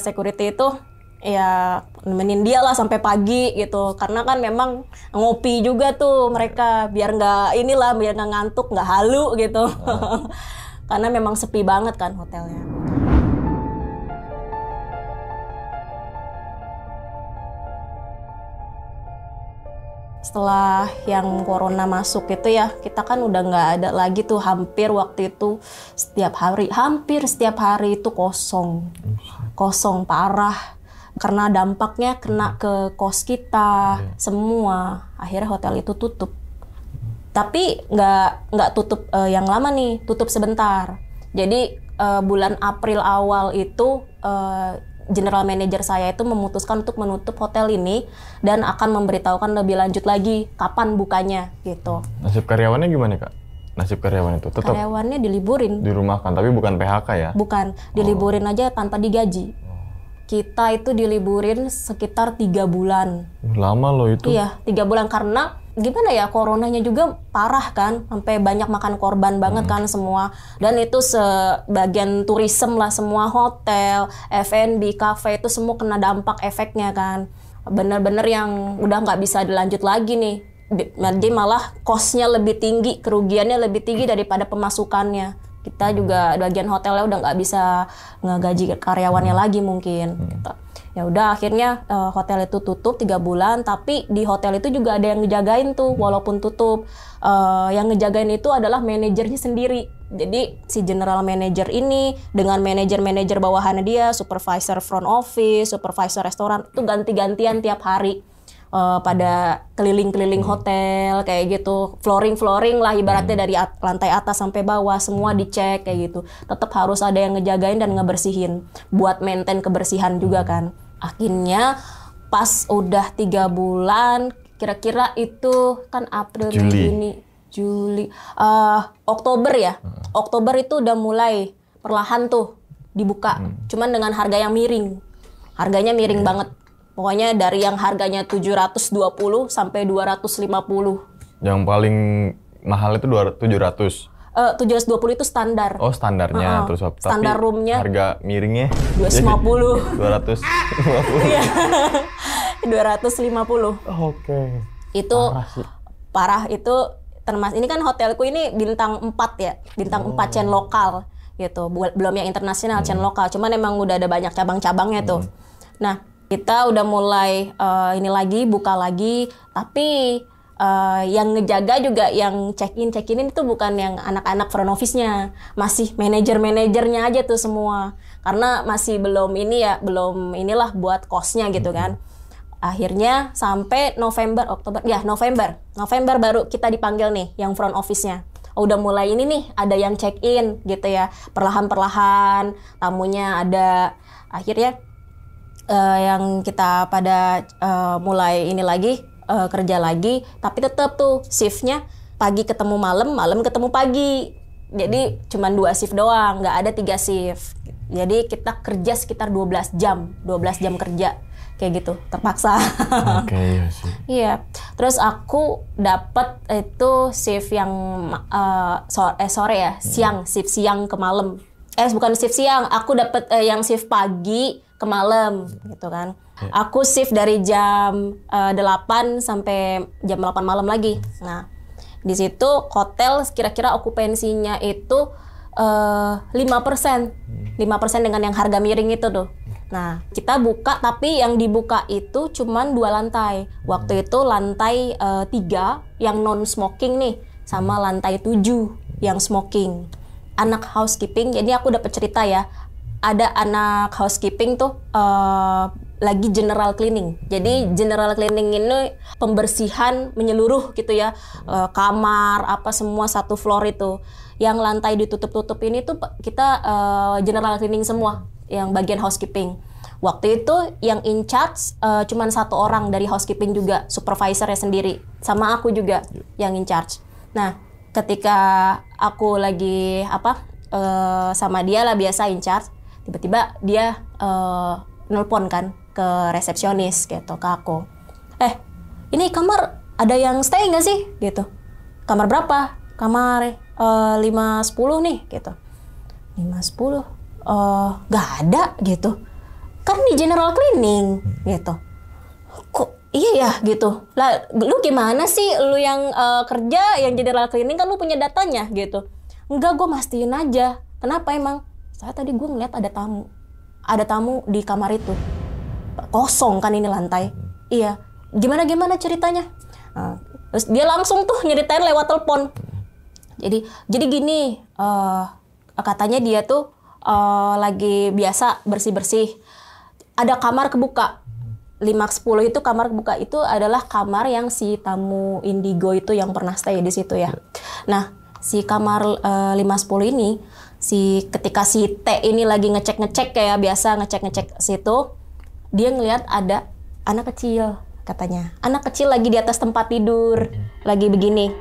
S1: security itu ya nemenin dia lah sampai pagi gitu, karena kan memang ngopi juga tuh mereka biar nggak ngantuk, nggak halu gitu. Karena memang sepi banget kan hotelnya. Setelah yang corona masuk itu ya, kita kan udah nggak ada lagi tuh, hampir waktu itu hampir setiap hari itu kosong parah, karena dampaknya kena ke kos kita semua. Akhirnya hotel itu tutup, tapi nggak tutup yang lama nih, tutup sebentar. Jadi bulan April awal itu general manager saya itu memutuskan untuk menutup hotel ini dan akan memberitahukan lebih lanjut lagi kapan bukanya gitu.
S2: Nasib karyawannya gimana Kak? Nasib karyawan itu tetap?
S1: Karyawannya diliburin.
S2: Dirumahkan, tapi bukan PHK ya?
S1: Bukan, diliburin aja tanpa digaji. Kita itu diliburin sekitar 3 bulan.
S2: Lama loh itu.
S1: Iya, 3 bulan karena gimana ya, coronanya juga parah kan, sampai banyak makan korban banget kan semua. Dan itu sebagian tourism lah, semua hotel, F&B, cafe itu semua kena dampak efeknya kan. Bener-bener yang udah nggak bisa dilanjut lagi nih. Jadi malah cost-nya lebih tinggi, kerugiannya lebih tinggi daripada pemasukannya. Kita juga bagian hotelnya udah nggak bisa ngegaji karyawannya lagi mungkin. Gitu. Ya udah akhirnya hotel itu tutup 3 bulan, tapi di hotel itu juga ada yang ngejagain tuh walaupun tutup. Yang ngejagain itu adalah manajernya sendiri. Jadi si general manager ini dengan manajer-manajer bawahannya dia, supervisor front office, supervisor restoran itu ganti-gantian tiap hari pada keliling-keliling hotel kayak gitu, flooring lah ibaratnya dari lantai atas sampai bawah semua dicek kayak gitu. Tetap harus ada yang ngejagain dan ngebersihin buat maintain kebersihan juga kan. Akhirnya pas udah 3 bulan, kira-kira itu kan April, Mei, Juni, Juli, Oktober ya. Oktober itu udah mulai perlahan tuh dibuka. Cuman dengan harga yang miring. Harganya miring banget. Pokoknya dari yang harganya 720 sampai 250.
S2: Yang paling mahal itu 700.
S1: 720 itu standar.
S2: Oh, standarnya. Terus
S1: standar roomnya.
S2: Harga miringnya
S1: 250.
S2: 250.
S1: Iya. 250.
S2: Oke.
S1: Itu parah itu ini kan hotelku ini bintang 4 ya. Bintang 4 chain lokal gitu. Belum yang internasional, chain lokal. Cuman emang udah ada banyak cabang-cabangnya tuh. Nah, kita udah mulai ini lagi, buka lagi, tapi yang ngejaga juga yang check-in itu bukan yang anak-anak front office-nya, masih manajer-manajernya aja tuh semua. Karena masih belum inilah buat cost-nya gitu kan. Akhirnya sampai November baru kita dipanggil nih yang front office-nya. Udah mulai ini nih, ada yang check-in gitu ya, perlahan-perlahan tamunya ada. Akhirnya yang kita pada mulai ini lagi kerja lagi, tapi tetap tuh shiftnya pagi ketemu malam, malam ketemu pagi. Jadi cuman 2 shift doang, nggak ada 3 shift. Jadi kita kerja sekitar 12 jam kerja kayak gitu, terpaksa.
S2: Oke, iya sih.
S1: Iya. Terus aku dapat itu shift yang sore ya, shift siang ke malam. Bukan shift siang, aku dapat yang shift pagi ke malam gitu kan. Aku shift dari jam 8 sampai jam 8 malam lagi. Nah, di situ hotel kira-kira okupansinya itu 5%. 5% dengan yang harga miring itu tuh. Nah, kita buka tapi yang dibuka itu cuman 2 lantai. Waktu itu lantai 3 yang non smoking nih, sama lantai 7 yang smoking. Anak housekeeping, jadi aku dapat cerita ya. Ada anak housekeeping tuh lagi general cleaning. Jadi general cleaning ini pembersihan menyeluruh gitu ya, kamar apa semua satu floor itu. Yang lantai ditutup-tutup ini tuh kita general cleaning semua, yang bagian housekeeping. Waktu itu yang in charge cuman 1 orang dari housekeeping juga, supervisornya sendiri, sama aku juga yang in charge. Nah, ketika aku lagi sama dia lah biasa in charge, tiba-tiba dia nelpon kan ke resepsionis gitu ke aku. Ini kamar ada yang stay nggak sih? Gitu. Kamar berapa? Kamar 510 nih gitu. 510? Nggak ada gitu. Kan di general cleaning gitu. Kok iya ya gitu. Lah lu gimana sih, lu yang kerja yang general cleaning kan lu punya datanya gitu. Enggak, gue mastiin aja. Kenapa emang? Saya tadi gue ngeliat ada tamu. Ada tamu di kamar itu. Kosong kan ini lantai. Iya. Gimana ceritanya? Terus dia langsung tuh nyeritain lewat telepon. Jadi gini, katanya dia tuh lagi biasa bersih-bersih. Ada kamar kebuka. 510 itu kamar kebuka, itu adalah kamar yang si tamu Indigo itu yang pernah stay di situ ya. Nah, si kamar 510 ini, ketika si T ini lagi ngecek kayak biasa ngecek situ, dia ngelihat ada anak kecil katanya. Anak kecil lagi di atas tempat tidur, lagi begini.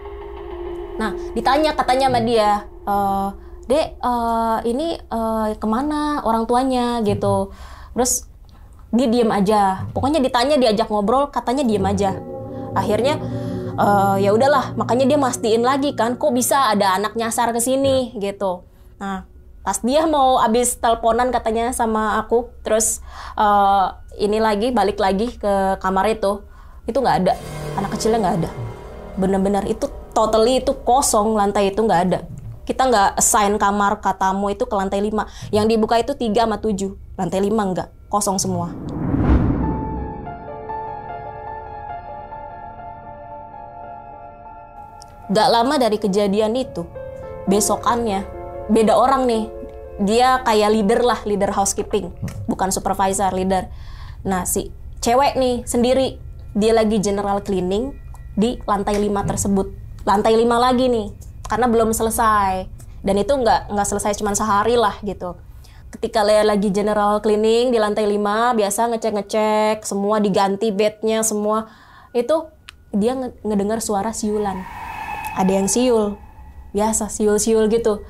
S1: Nah, ditanya katanya sama dia, Dek, ini kemana orang tuanya gitu. Terus dia diem aja. Pokoknya ditanya, diajak ngobrol, katanya diem aja. Akhirnya ya udahlah, makanya dia mastiin lagi kan, kok bisa ada anak nyasar ke sini gitu. Nah, pas dia mau abis teleponan katanya sama aku, terus ini lagi balik lagi ke kamar itu nggak ada, anak kecilnya nggak ada. Bener-bener itu totally itu kosong, lantai itu nggak ada. Kita nggak assign kamar ke tamu itu ke lantai 5. Yang dibuka itu 3 sama 7. Lantai 5 nggak, kosong semua. Gak lama dari kejadian itu, besokannya beda orang nih. Dia kayak leader lah, leader housekeeping, bukan supervisor, leader. Nah si cewek nih sendiri, dia lagi general cleaning di lantai 5 tersebut. Lantai 5 lagi nih, karena belum selesai. Dan itu nggak selesai cuma sehari lah gitu. Ketika dia lagi general cleaning di lantai 5, biasa ngecek-ngecek, semua diganti bednya semua. Itu dia ngedengar suara siulan. Ada yang siul, biasa siul-siul gitu.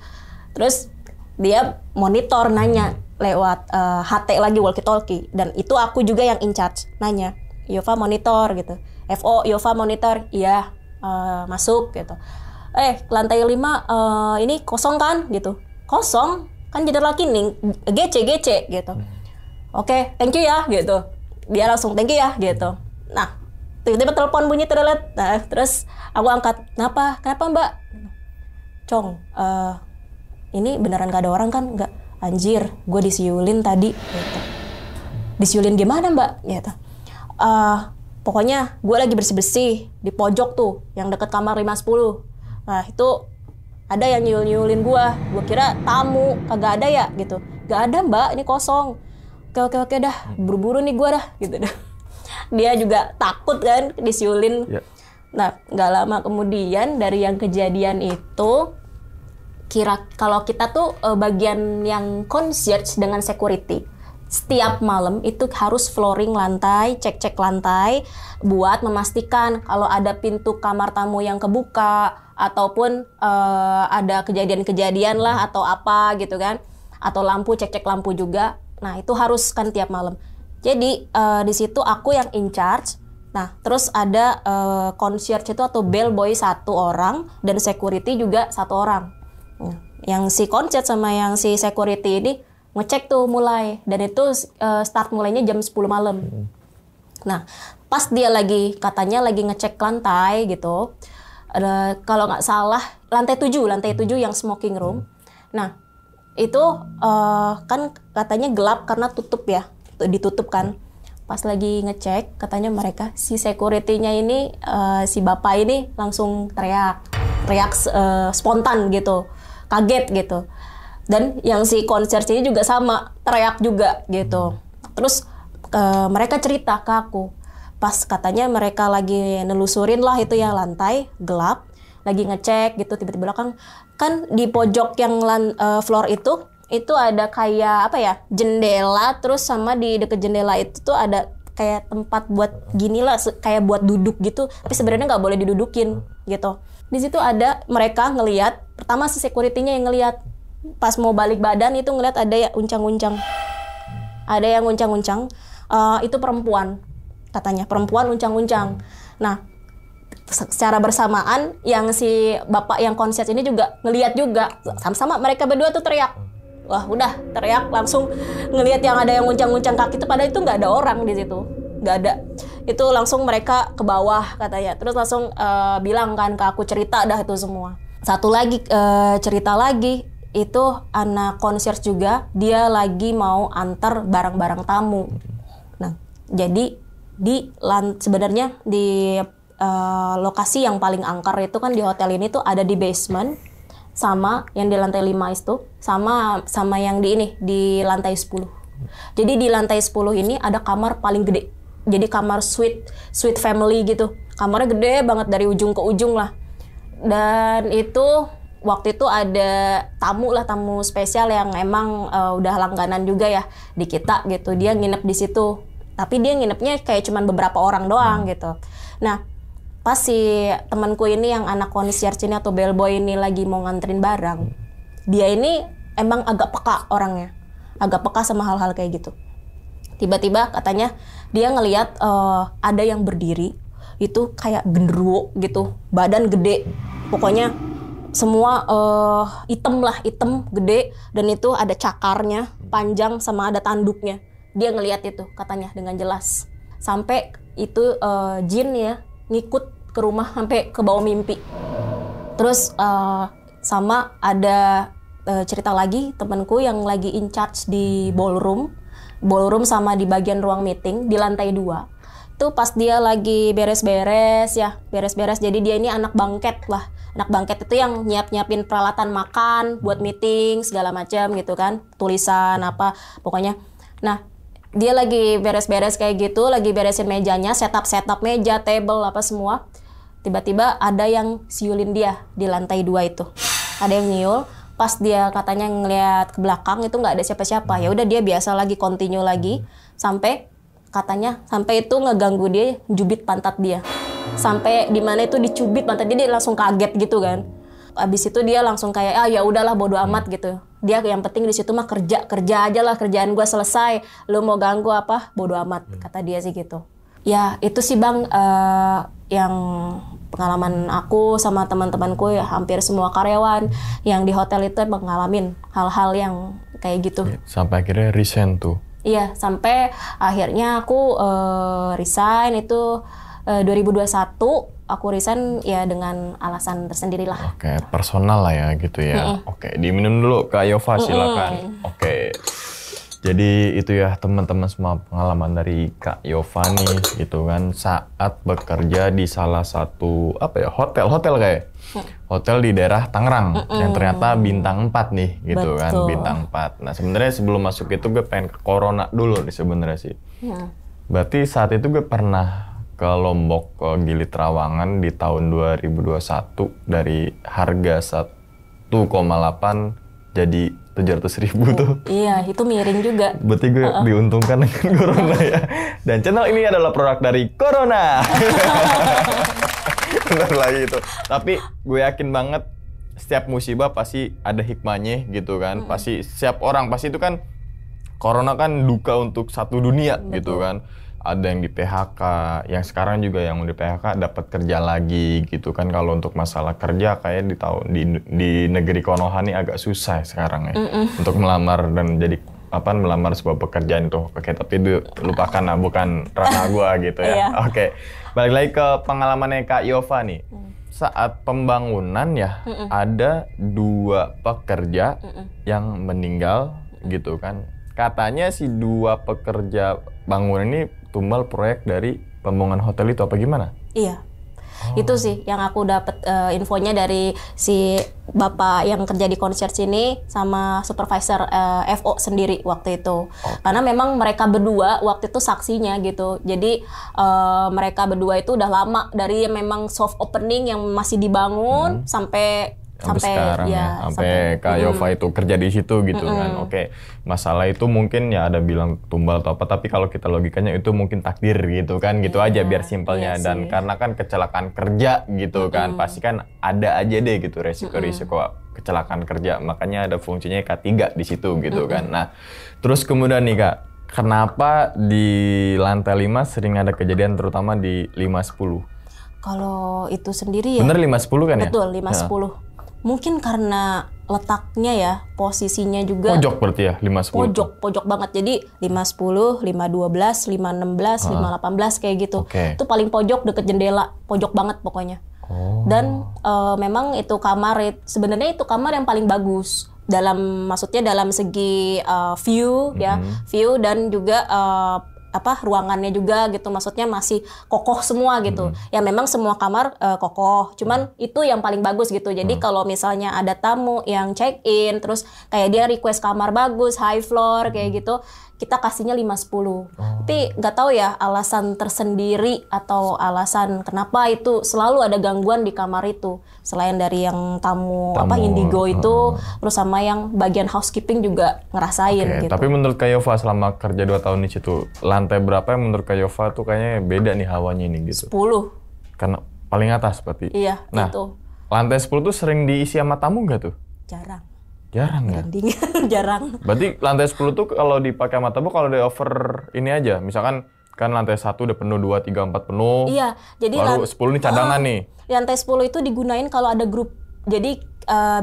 S1: Terus dia monitor nanya lewat HT lagi, walkie-talkie. Dan itu aku juga yang in charge, nanya, Yova monitor gitu. FO, Yova monitor, iya masuk gitu. Lantai 5 ini kosong kan gitu. Kosong, kan general cleaning, gece gitu. Oke, thank you ya gitu. Dia langsung thank you ya gitu. Nah, tiba-tiba telepon bunyi terlet. Nah, terus aku angkat. Kenapa Mbak? Cong, ini beneran gak ada orang kan? Enggak. Anjir, gue disiulin tadi gitu. Disiulin gimana Mbak? Gitu. Pokoknya gue lagi bersih-bersih di pojok tuh, yang deket kamar 510. Nah itu ada yang nyul-nyulin gue kira tamu, kagak ada ya gitu. Gak ada Mbak, ini kosong. Oke dah, buru-buru nih gue dah gitu dah. Dia juga takut kan disiulin. Yeah. Nah gak lama kemudian dari yang kejadian itu, kalau kita tuh bagian yang concierge dengan security, setiap malam itu harus flooring lantai, cek-cek lantai buat memastikan kalau ada pintu kamar tamu yang kebuka ataupun ada kejadian-kejadian lah atau apa gitu kan, atau lampu, cek-cek lampu juga. Nah itu harus kan tiap malam. Jadi di situ aku yang in charge. Nah terus ada concierge itu atau bellboy 1 orang dan security juga 1 orang. Yang si concierge sama yang si security ini ngecek tuh mulai, dan itu start mulainya jam 10 malam. Nah pas dia katanya lagi ngecek lantai gitu, kalau nggak salah lantai 7 yang smoking room. Nah itu kan katanya gelap karena ditutup kan. Pas lagi ngecek katanya mereka si security-nya ini si bapak ini langsung teriak spontan gitu, kaget gitu. Dan yang si concierge ini juga sama, teriak juga gitu. Terus mereka cerita ke aku, pas katanya mereka lagi nelusurin lah itu ya lantai gelap, lagi ngecek gitu, tiba-tiba belakang kan di pojok yang floor itu ada kayak apa ya, jendela, terus sama di deket jendela itu tuh ada kayak tempat buat gini lah, kayak buat duduk gitu, tapi sebenarnya nggak boleh didudukin gitu. Di situ ada mereka ngelihat, pertama si security-nya yang ngelihat, pas mau balik badan itu ngeliat ada yang uncang-uncang. Itu perempuan, katanya perempuan uncang-uncang. Nah secara bersamaan yang si bapak yang concierge ini juga ngeliat juga, sama-sama mereka berdua tuh teriak. Wah udah teriak langsung ngelihat yang ada yang uncang-uncang kaki itu, padahal itu nggak ada orang di situ, nggak ada. Itu langsung mereka ke bawah katanya, terus langsung bilang kan ke aku, cerita dah itu semua. Satu lagi cerita lagi, itu anak concierge juga, dia lagi mau antar barang-barang tamu. Nah jadi sebenarnya di lokasi yang paling angker itu kan di hotel ini tuh ada di basement, sama yang di lantai 5 itu, sama yang di lantai 10. Jadi di lantai 10 ini ada kamar paling gede. Jadi kamar suite family gitu. Kamarnya gede banget dari ujung ke ujung lah. Dan itu waktu itu ada tamu spesial yang emang udah langganan juga ya di kita gitu. Dia nginep di situ. Tapi dia nginepnya kayak cuman beberapa orang doang gitu. Nah, pas si temanku ini yang anak concierge ini atau bellboy ini lagi mau nganterin barang, dia ini emang agak peka orangnya, agak peka sama hal-hal kayak gitu. Tiba-tiba katanya dia ngelihat ada yang berdiri, itu kayak genderuwo gitu, badan gede, pokoknya semua hitam gede, dan itu ada cakarnya panjang sama ada tanduknya. Dia ngelihat itu katanya dengan jelas, sampai itu jin ya ngikut ke rumah sampai ke bawah mimpi. Terus sama ada cerita lagi temanku yang lagi in charge di ballroom sama di bagian ruang meeting di lantai 2. Tuh pas dia lagi beres-beres, jadi dia ini anak bangket lah, Anak bangket itu yang nyiapin peralatan makan buat meeting segala macam gitu kan, tulisan apa pokoknya. Nah, dia lagi beres-beres kayak gitu, lagi beresin mejanya, setup meja, table apa semua. Tiba-tiba ada yang siulin dia di lantai 2 itu. Ada yang nyiul, pas dia katanya ngeliat ke belakang itu nggak ada siapa-siapa. Ya udah dia biasa lagi, continue lagi sampai itu ngeganggu dia, jubit pantat dia. Sampai di mana itu dicubit pantat dia langsung kaget gitu kan. Abis itu dia langsung kayak ya udahlah bodo amat gitu. Dia yang penting di situ mah kerja aja lah, kerjaan gue selesai. Lu mau ganggu apa bodo amat, kata dia sih gitu. Ya itu sih Bang, yang pengalaman aku sama teman-temanku ya, hampir semua karyawan yang di hotel itu emang ngalamin hal-hal yang kayak gitu.
S2: Sampai akhirnya resign tuh.
S1: Iya, sampai akhirnya aku resign itu 2021 aku resign ya dengan alasan tersendiri lah.
S2: Oke, personal lah ya gitu ya. Oke, diminum dulu Kak Yova, silakan. Oke. Jadi itu ya teman-teman semua pengalaman dari Kak Yova nih gitu kan, saat bekerja di salah satu hotel kayak. Hotel di daerah Tangerang yang ternyata bintang 4 nih gitu. Betul. Kan, bintang 4. Nah, sebenarnya sebelum masuk itu gue pengen ke Corona dulu nih sebenarnya sih. Berarti saat itu gue pernah ke Lombok, ke Gili Trawangan di tahun 2021 dari harga 1,8 jadi 700.000 tuh.
S1: Iya, itu miring juga.
S2: Berarti gue diuntungkan dengan Corona ya. Dan channel ini adalah produk dari Corona. Benar lagi itu. Tapi gue yakin banget setiap musibah pasti ada hikmahnya gitu kan. Pasti setiap orang pasti itu kan, Corona kan duka untuk satu dunia. Betul. Gitu kan. Ada yang di PHK, yang sekarang juga yang di PHK dapat kerja lagi gitu kan. Kalau untuk masalah kerja kayak di negeri Konoha nih agak susah sekarang ya untuk melamar dan jadi melamar sebuah pekerjaan itu. Oke, tapi itu lupakan lah, bukan ranah gua gitu ya. Oke. Balik lagi ke pengalamannya Kak Yova nih. Saat pembangunan ya ada 2 pekerja yang meninggal gitu kan. Katanya si 2 pekerja bangunan ini tumbal proyek dari pembangunan hotel itu, apa gimana? Iya,
S1: itu sih yang aku dapat infonya dari si bapak yang kerja di concierge ini sama supervisor FO sendiri waktu itu. Karena memang mereka berdua waktu itu saksinya gitu. Jadi mereka berdua itu udah lama dari memang soft opening yang masih dibangun sampai
S2: sekarang ya, sampai Kak Yova itu kerja di situ gitu kan. Oke, masalah itu mungkin ya ada bilang tumbal atau apa, tapi kalau kita logikanya itu mungkin takdir gitu kan, gitu aja biar simpelnya. Dan karena kan kecelakaan kerja gitu kan, pasti kan ada aja deh gitu resiko-resiko kecelakaan kerja, makanya ada fungsinya K3 di situ gitu kan. Nah, terus kemudian nih Kak, kenapa di lantai 5 sering ada kejadian terutama di 510?
S1: Kalau itu sendiri ya.
S2: Bener 510 kan ya?
S1: Betul, 510. Mungkin karena letaknya ya, posisinya juga.
S2: Pojok berarti ya, 510?
S1: Pojok banget. Jadi 510, 512, 516, 518 kayak gitu. Itu paling pojok deket jendela, pojok banget pokoknya. Dan memang itu kamar, sebenarnya itu kamar yang paling bagus. Maksudnya dalam segi view ya, view dan juga ruangannya juga gitu, maksudnya masih kokoh semua gitu. Ya memang semua kamar kokoh, cuman itu yang paling bagus gitu. Jadi kalau misalnya ada tamu yang check in terus kayak dia request kamar bagus, high floor kayak gitu, kita kasihnya 510. Tapi nggak tahu ya alasan tersendiri atau alasan kenapa itu selalu ada gangguan di kamar itu. Selain dari yang tamu indigo itu, terus sama yang bagian housekeeping juga ngerasain gitu.
S2: Tapi menurut Kak Yova selama kerja 2 tahun di situ, lantai berapa yang menurut Kak Yova tuh kayaknya beda nih hawanya ini gitu?
S1: 10.
S2: Karena paling atas berarti?
S1: Iya,
S2: nah, itu. Lantai 10 tuh sering diisi sama tamu nggak tuh?
S1: Jarang ya? Jarang.
S2: Berarti lantai 10 tuh kalau dipakai sama tamu, kalau di over ini aja, misalkan kan lantai 1 udah penuh, 2, 3, 4 penuh.
S1: Iya, jadi
S2: baru 10 nih cadangan nih.
S1: Lantai 10 itu digunain kalau ada grup. Jadi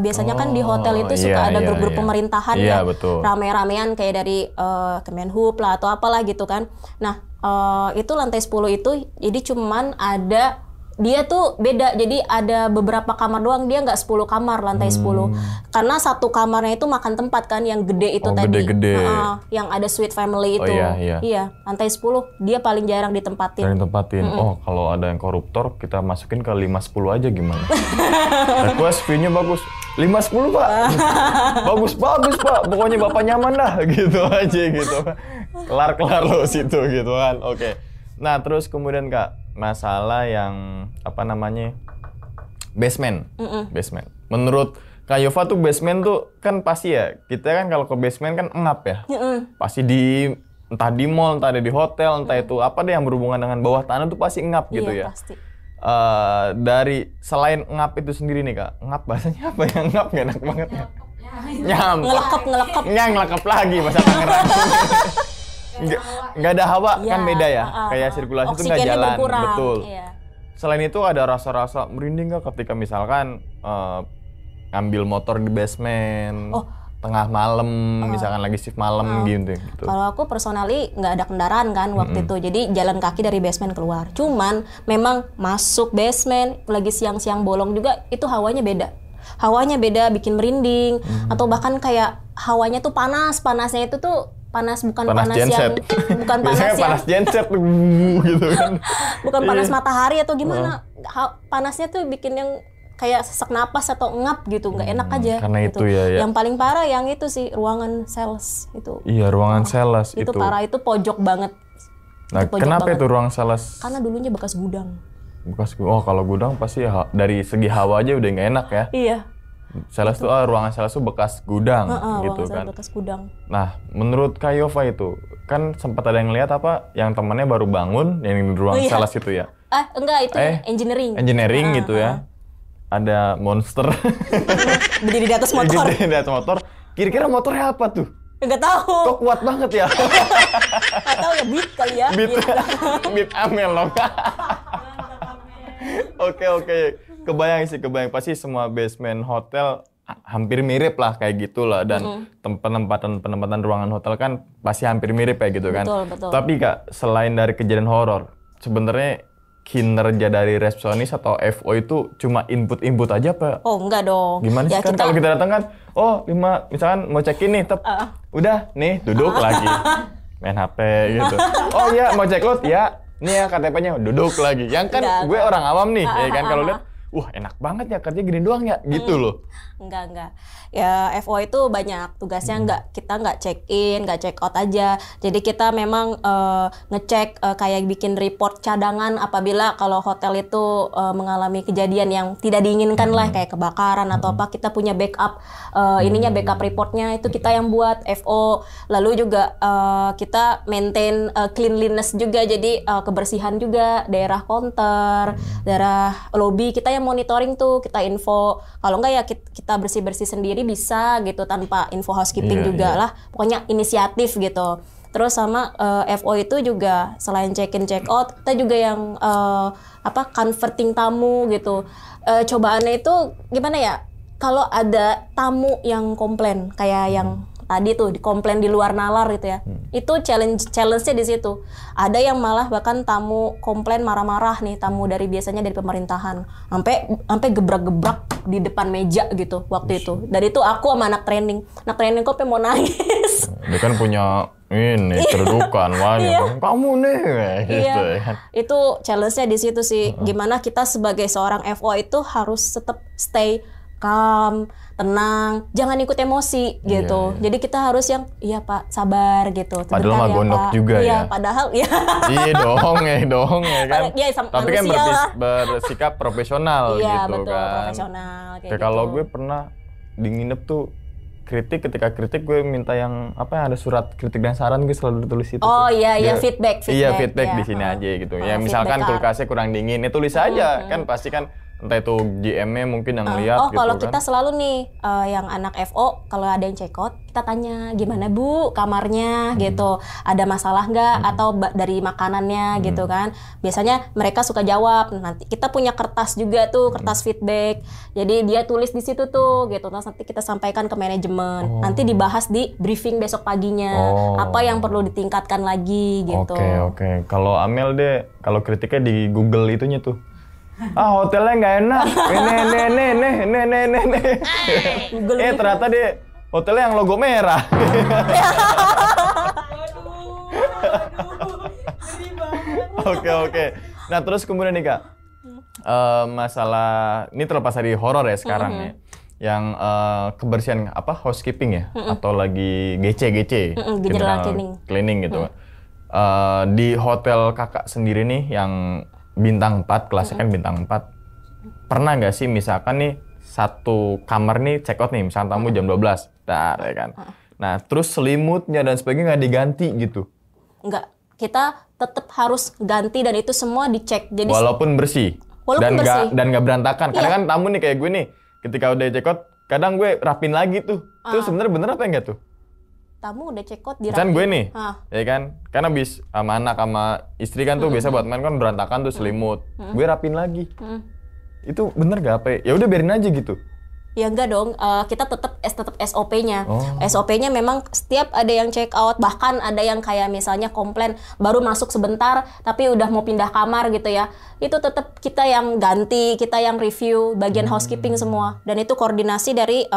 S1: biasanya kan di hotel itu suka ada grup-grup pemerintahan ya.
S2: Betul.
S1: Rame-ramean kayak dari Kemenhub lah atau apalah gitu kan. Nah, itu lantai 10 itu jadi cuman ada Dia tuh beda, jadi ada beberapa kamar doang, dia nggak 10 kamar, lantai 10. Karena satu kamarnya itu makan tempat kan, yang gede itu tadi.
S2: Gede-gede.
S1: Yang ada suite family itu. Iya, lantai 10, dia paling jarang ditempatin.
S2: Oh, kalau ada yang koruptor, kita masukin ke 5-10 aja gimana? Request view-nya bagus. 5-10 Pak. Bagus Pak. Pokoknya Bapak nyaman dah, gitu aja gitu. Kelar lo situ gitu kan. Oke. Nah, terus kemudian Kak, masalah yang apa namanya basement. Menurut Kak Yova tuh basement tuh kan pasti ya, kita kan kalau ke basement kan ngap ya. Pasti entah di mall, entah di hotel, entah itu apa deh yang berhubungan dengan bawah tanah tuh pasti ngap gitu ya.
S1: Pasti.
S2: Dari selain ngap itu sendiri nih Kak, ngap bahasanya apa ya? Ngap gak enak banget ya. Nyam. Ngelekep lagi bahasa Tangerang. Nggak ada hawa kan beda ya, kayak sirkulasi itu nggak jalan, betul. Selain itu ada rasa-rasa merinding nggak ketika misalkan ngambil motor di basement tengah malam, misalkan lagi shift malam gitu.
S1: Kalau aku personally nggak ada kendaraan kan waktu itu, jadi jalan kaki dari basement keluar. Cuman memang masuk basement lagi siang-siang bolong juga itu hawanya beda, bikin merinding, atau bahkan kayak hawanya tuh panasnya itu tuh panas yang
S2: panas genset gitu kan.
S1: Bukan panas matahari atau gimana. Panasnya tuh bikin yang kayak sesak napas atau ngap gitu, nggak enak aja.
S2: Karena
S1: gitu.
S2: Itu ya.
S1: Yang paling parah yang itu sih ruangan sales itu.
S2: Iya, ruangan sales itu.
S1: Itu parah, itu pojok banget.
S2: Nah, kenapa itu ruang sales?
S1: Karena dulunya bekas gudang.
S2: Kalau gudang pasti dari segi hawa aja udah nggak enak ya.
S1: Iya.
S2: Sales tuh ruangan sales tuh bekas gudang gitu kan.
S1: Bekas gudang.
S2: Nah, menurut Kak Yova itu kan sempat ada yang lihat apa yang temannya baru bangun yang di ruang sales itu ya?
S1: Enggak, itu
S2: engineering gitu ya. Ada monster
S1: berdiri di atas motor.
S2: Kira-kira motornya apa tuh?
S1: Enggak tahu.
S2: Kok kuat banget ya?
S1: Enggak tahu ya, Beat kali ya.
S2: Beat Amel loh. Oke. Kebayang pasti semua basement hotel hampir mirip lah kayak gitulah, dan penempatan ruangan hotel kan pasti hampir mirip kayak gitu kan.
S1: Betul.
S2: Tapi Kak, selain dari kejadian horor, sebenarnya kinerja dari resepsionis atau FO itu cuma input aja apa?
S1: Oh, enggak dong.
S2: Gimana sih kan kalau kita datang kan, misalkan mau check in nih, udah nih duduk lagi main HP gitu. Oh iya mau check out ya, nih ya KTP-nya duduk lagi. Yang kan gue orang awam nih, ya kan kalau lihat wah enak banget ya kerja gini doang ya gitu loh.
S1: Enggak. Ya FO itu banyak tugasnya, kita nggak check in, nggak check out aja. Jadi kita memang ngecek kayak bikin report cadangan apabila kalau hotel itu mengalami kejadian yang tidak diinginkan lah, kayak kebakaran atau apa, kita punya backup backup reportnya itu kita yang buat FO. Lalu juga kita maintain cleanliness juga, jadi kebersihan juga daerah counter, daerah lobby kita yang monitoring tuh, kita info. Kalau enggak ya kita bersih-bersih sendiri bisa gitu tanpa info housekeeping lah. Pokoknya inisiatif gitu. Terus sama FO itu juga selain check-in check-out, kita juga yang converting tamu gitu. Cobaannya itu gimana ya? Kalau ada tamu yang komplain kayak yang tadi tuh komplain di luar nalar gitu ya. Itu challenge-nya di situ. Ada yang malah bahkan tamu komplain marah-marah nih, tamu dari biasanya dari pemerintahan. Sampai gebrak-gebrak di depan meja gitu waktu itu. Dan itu aku sama anak training kok mau nangis.
S2: Dia kan punya ini kedudukan kamu nih gitu ya kan.
S1: Itu challenge-nya di situ sih. Gimana kita sebagai seorang FO itu harus tetap stay calm, tenang, jangan ikut emosi gitu. Jadi kita harus yang iya Pak, sabar gitu.
S2: Padahal mah gondok juga ya.
S1: Padahal ya.
S2: Iya dong ya kan. Tapi kan bersikap profesional gitu kan. Iya
S1: betul, profesional.
S2: Kayak kalau gue pernah di nginep tuh ketika kritik gue minta yang ada surat kritik dan saran, gue selalu tulis itu.
S1: Oh iya feedback.
S2: Iya feedback di sini aja gitu. Ya misalkan kulkasnya kurang dingin, tulis aja kan, pasti kan entah itu GM-nya mungkin yang lihat gitu kan.
S1: Kalau kita selalu nih yang anak FO kalau ada yang check out, kita tanya gimana Bu kamarnya gitu, ada masalah nggak atau dari makanannya gitu kan. Biasanya mereka suka jawab. Nanti kita punya kertas juga tuh, kertas feedback. Jadi dia tulis di situ tuh gitu. Terus nanti kita sampaikan ke manajemen. Nanti dibahas di briefing besok paginya. Apa yang perlu ditingkatkan lagi gitu.
S2: Oke. Kalau Amel deh, kalau kritiknya di Google itunya tuh. hotelnya nggak enak. Ternyata dia hotelnya yang logo merah. Oke. Nah terus kemudian nih Kak, masalah ini terlepas dari horor ya sekarang ya, yang kebersihan housekeeping ya, atau lagi GC, general cleaning gitu. Di hotel Kakak sendiri nih yang bintang 4, kelasnya kan bintang 4, pernah nggak sih misalkan nih satu kamar nih check out nih, misalkan tamu jam 12, ya kan. Nah terus selimutnya dan sebagainya nggak diganti gitu?
S1: Enggak. Kita tetap harus ganti dan itu semua dicek. Jadi
S2: walaupun bersih. Dan nggak berantakan. Karena kan tamu nih kayak gue nih, ketika udah check out, kadang gue rapin lagi tuh. Itu sebenarnya bener apa enggak tuh?
S1: Tamu udah check out dirapin.
S2: Kan gue nih, ya kan? Karena habis sama anak sama istri kan tuh biasa buat main kan berantakan tuh selimut. Gue rapin lagi. Itu bener gak apa ya? Ya udah biarin aja gitu.
S1: Ya enggak dong, kita tetap SOP-nya. SOP-nya memang setiap ada yang check out, bahkan ada yang kayak misalnya komplain baru masuk sebentar tapi udah mau pindah kamar gitu ya. Itu tetap kita yang ganti, kita yang review bagian housekeeping semua. Dan itu koordinasi dari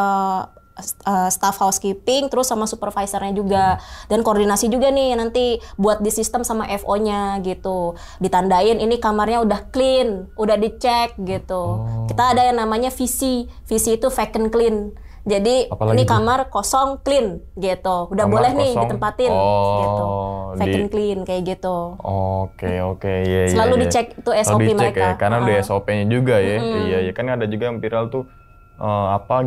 S1: staff housekeeping terus sama supervisornya juga, dan koordinasi juga nih nanti buat di sistem sama FO-nya gitu, ditandain ini kamarnya udah clean, udah dicek gitu. Kita ada yang namanya VC itu vacant clean, jadi ini kamar kosong clean gitu, udah kamar boleh kosong, nih ditempatin gitu, vacant clean kayak gitu.
S2: Oke,
S1: selalu dicek tuh SOP mereka
S2: ya, karena udah SOP-nya juga ya. Iya kan ada juga yang viral tuh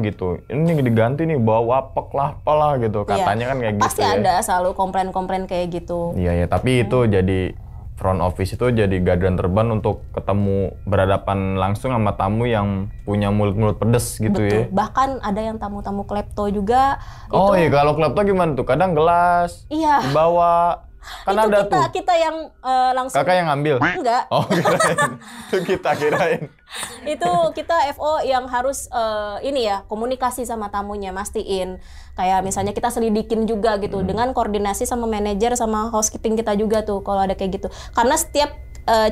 S2: gitu, ini diganti nih bau apalah gitu, katanya kan kayak gitu.
S1: Pasti ada selalu komplain kayak gitu.
S2: Iya tapi itu jadi front office itu jadi garda terdepan untuk ketemu berhadapan langsung sama tamu yang punya mulut pedes gitu. Betul. Ya.
S1: Bahkan ada yang tamu-tamu klepto juga.
S2: Iya, kalau klepto gimana tuh? Kadang gelas dibawa. Kan
S1: itu
S2: ada
S1: kita yang langsung.
S2: Kakak yang ngambil?
S1: Enggak.
S2: Kirain. Itu kita kirain.
S1: Itu kita FO yang harus komunikasi sama tamunya, mastiin. Kayak misalnya kita selidikin juga gitu, dengan koordinasi sama manajer sama housekeeping kita juga tuh kalau ada kayak gitu. Karena setiap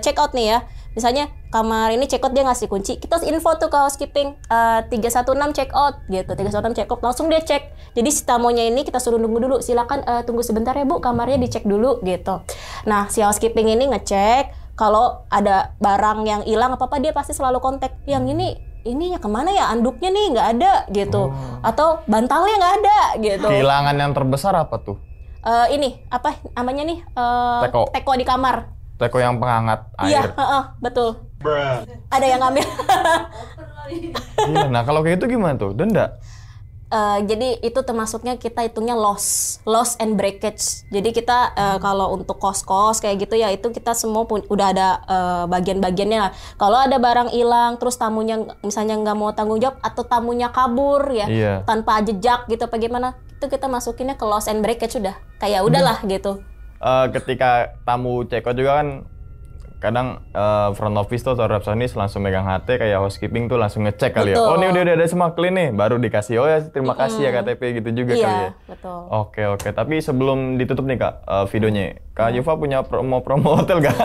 S1: check out nih ya, misalnya kamar ini check out dia ngasih kunci, kita info tuh ke housekeeping 316 check out gitu, 316 check out, langsung dia cek. Jadi si tamunya ini kita suruh nunggu dulu, silakan tunggu sebentar ya Bu, kamarnya dicek dulu gitu. Nah si housekeeping ini ngecek, kalau ada barang yang hilang apa-apa dia pasti selalu kontak, yang ininya kemana ya, anduknya nih nggak ada gitu, atau bantalnya nggak ada gitu.
S2: Kehilangan yang terbesar apa tuh?
S1: Ini apa namanya nih? Teko di kamar.
S2: Teko yang penghangat air.
S1: Iya, betul. Ada yang ngambil.
S2: Nah kalau kayak itu gimana tuh? Denda?
S1: Jadi itu termasuknya kita hitungnya loss and breakage. Jadi kita kalau untuk kos-kos kayak gitu ya, itu kita semua udah ada bagian-bagiannya lah. Kalau ada barang hilang terus tamunya misalnya nggak mau tanggung jawab atau tamunya kabur ya, tanpa jejak gitu apa gimana, itu kita masukinnya ke loss and breakage sudah. Kayak udahlah gitu.
S2: Ketika tamu check out juga kan kadang front office tuh atau resepsionis langsung megang HT, kayak housekeeping tuh langsung ngecek kali ya. Oh ini udah ada semua clean nih, baru dikasih terima kasih ya KTP gitu juga kali ya.
S1: Betul.
S2: Oke. Tapi sebelum ditutup nih Kak videonya, Kak Yova punya promo hotel gak?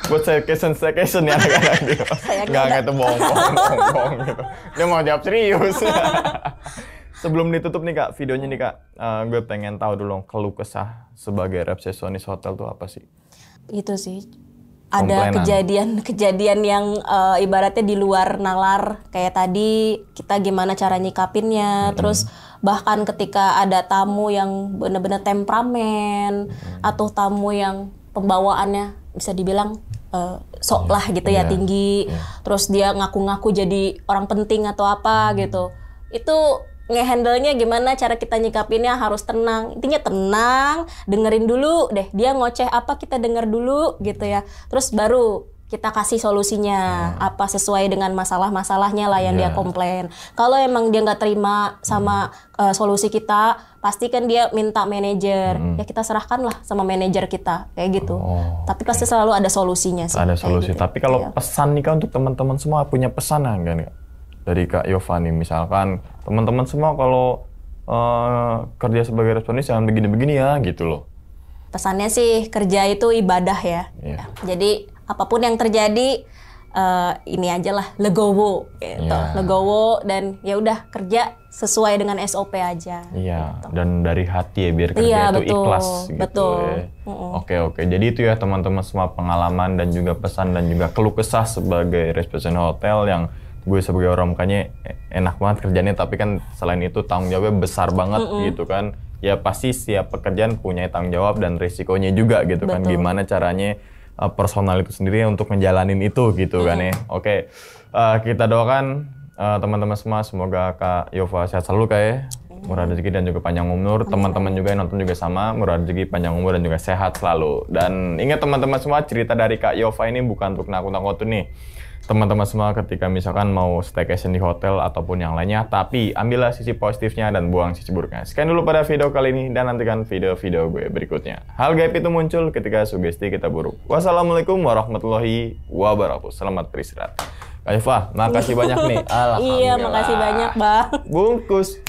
S2: Buat staycation ya anak-anak gitu. Nggak itu bohong gitu. Dia mau jawab serius. Sebelum ditutup nih Kak, videonya nih Kak, gue pengen tahu dulu keluh kesah sebagai resepsionis hotel tuh apa sih?
S1: Itu sih, ada kejadian yang ibaratnya di luar nalar. Kayak tadi kita gimana cara nyikapinnya, terus bahkan ketika ada tamu yang benar-benar temperamen, atau tamu yang pembawaannya bisa dibilang sok lah gitu ya, tinggi, terus dia ngaku-ngaku jadi orang penting atau apa gitu. Itu ngehandle-nya gimana, cara kita nyikapinnya harus tenang. Intinya tenang, dengerin dulu deh. Dia ngoceh apa, kita denger dulu gitu ya. Terus baru kita kasih solusinya, apa sesuai dengan masalah-masalahnya lah yang dia komplain. Kalau emang dia nggak terima sama solusi kita, pasti kan dia minta manajer. Ya kita serahkan lah sama manajer kita, kayak gitu. Tapi pasti selalu ada solusinya sih.
S2: Ada solusi.
S1: Gitu.
S2: Tapi kalau pesan nih Kak, untuk teman-teman semua, punya pesan nggak nih dari Kak Yova nih, misalkan teman-teman semua kalau kerja sebagai resepsionis jangan begini-begini ya gitu loh.
S1: Pesannya sih kerja itu ibadah ya. Jadi apapun yang terjadi ini aja lah, legowo gitu.
S2: Iya.
S1: Legowo dan ya udah kerja sesuai dengan SOP aja.
S2: Iya,
S1: gitu.
S2: dan dari hati ya biar kerja
S1: Iya,
S2: itu
S1: betul,
S2: ikhlas gitu
S1: betul.
S2: ya. Oke. Jadi itu ya teman-teman semua pengalaman dan juga pesan dan juga keluh kesah sebagai resepsionis hotel yang gue sebagai orang mukanya enak banget kerjanya, tapi kan selain itu tanggung jawabnya besar banget gitu kan. Ya pasti setiap pekerjaan punya tanggung jawab dan risikonya juga gitu kan.
S1: Betul.
S2: Gimana caranya personal itu sendiri untuk ngejalanin itu gitu kan ya. Oke, kita doakan teman-teman semua semoga Kak Yova sehat selalu Kak ya. Murah rezeki dan juga panjang umur. Teman-teman juga yang nonton juga sama, murah rezeki, panjang umur dan juga sehat selalu. Dan ingat teman-teman semua, cerita dari Kak Yova ini bukan untuk nakut-nakutin nih. Teman-teman semua ketika misalkan mau staycation di hotel ataupun yang lainnya, tapi ambillah sisi positifnya dan buang sisi buruknya. Sekian dulu pada video kali ini dan nantikan video-video gue berikutnya. Hal gaib itu muncul ketika sugesti kita buruk. Wassalamualaikum warahmatullahi wabarakatuh. Selamat beristirahat. Kak Yova, makasih banyak nih. Alhamdulillah.
S1: Iya, makasih banyak Bang.
S2: Bungkus.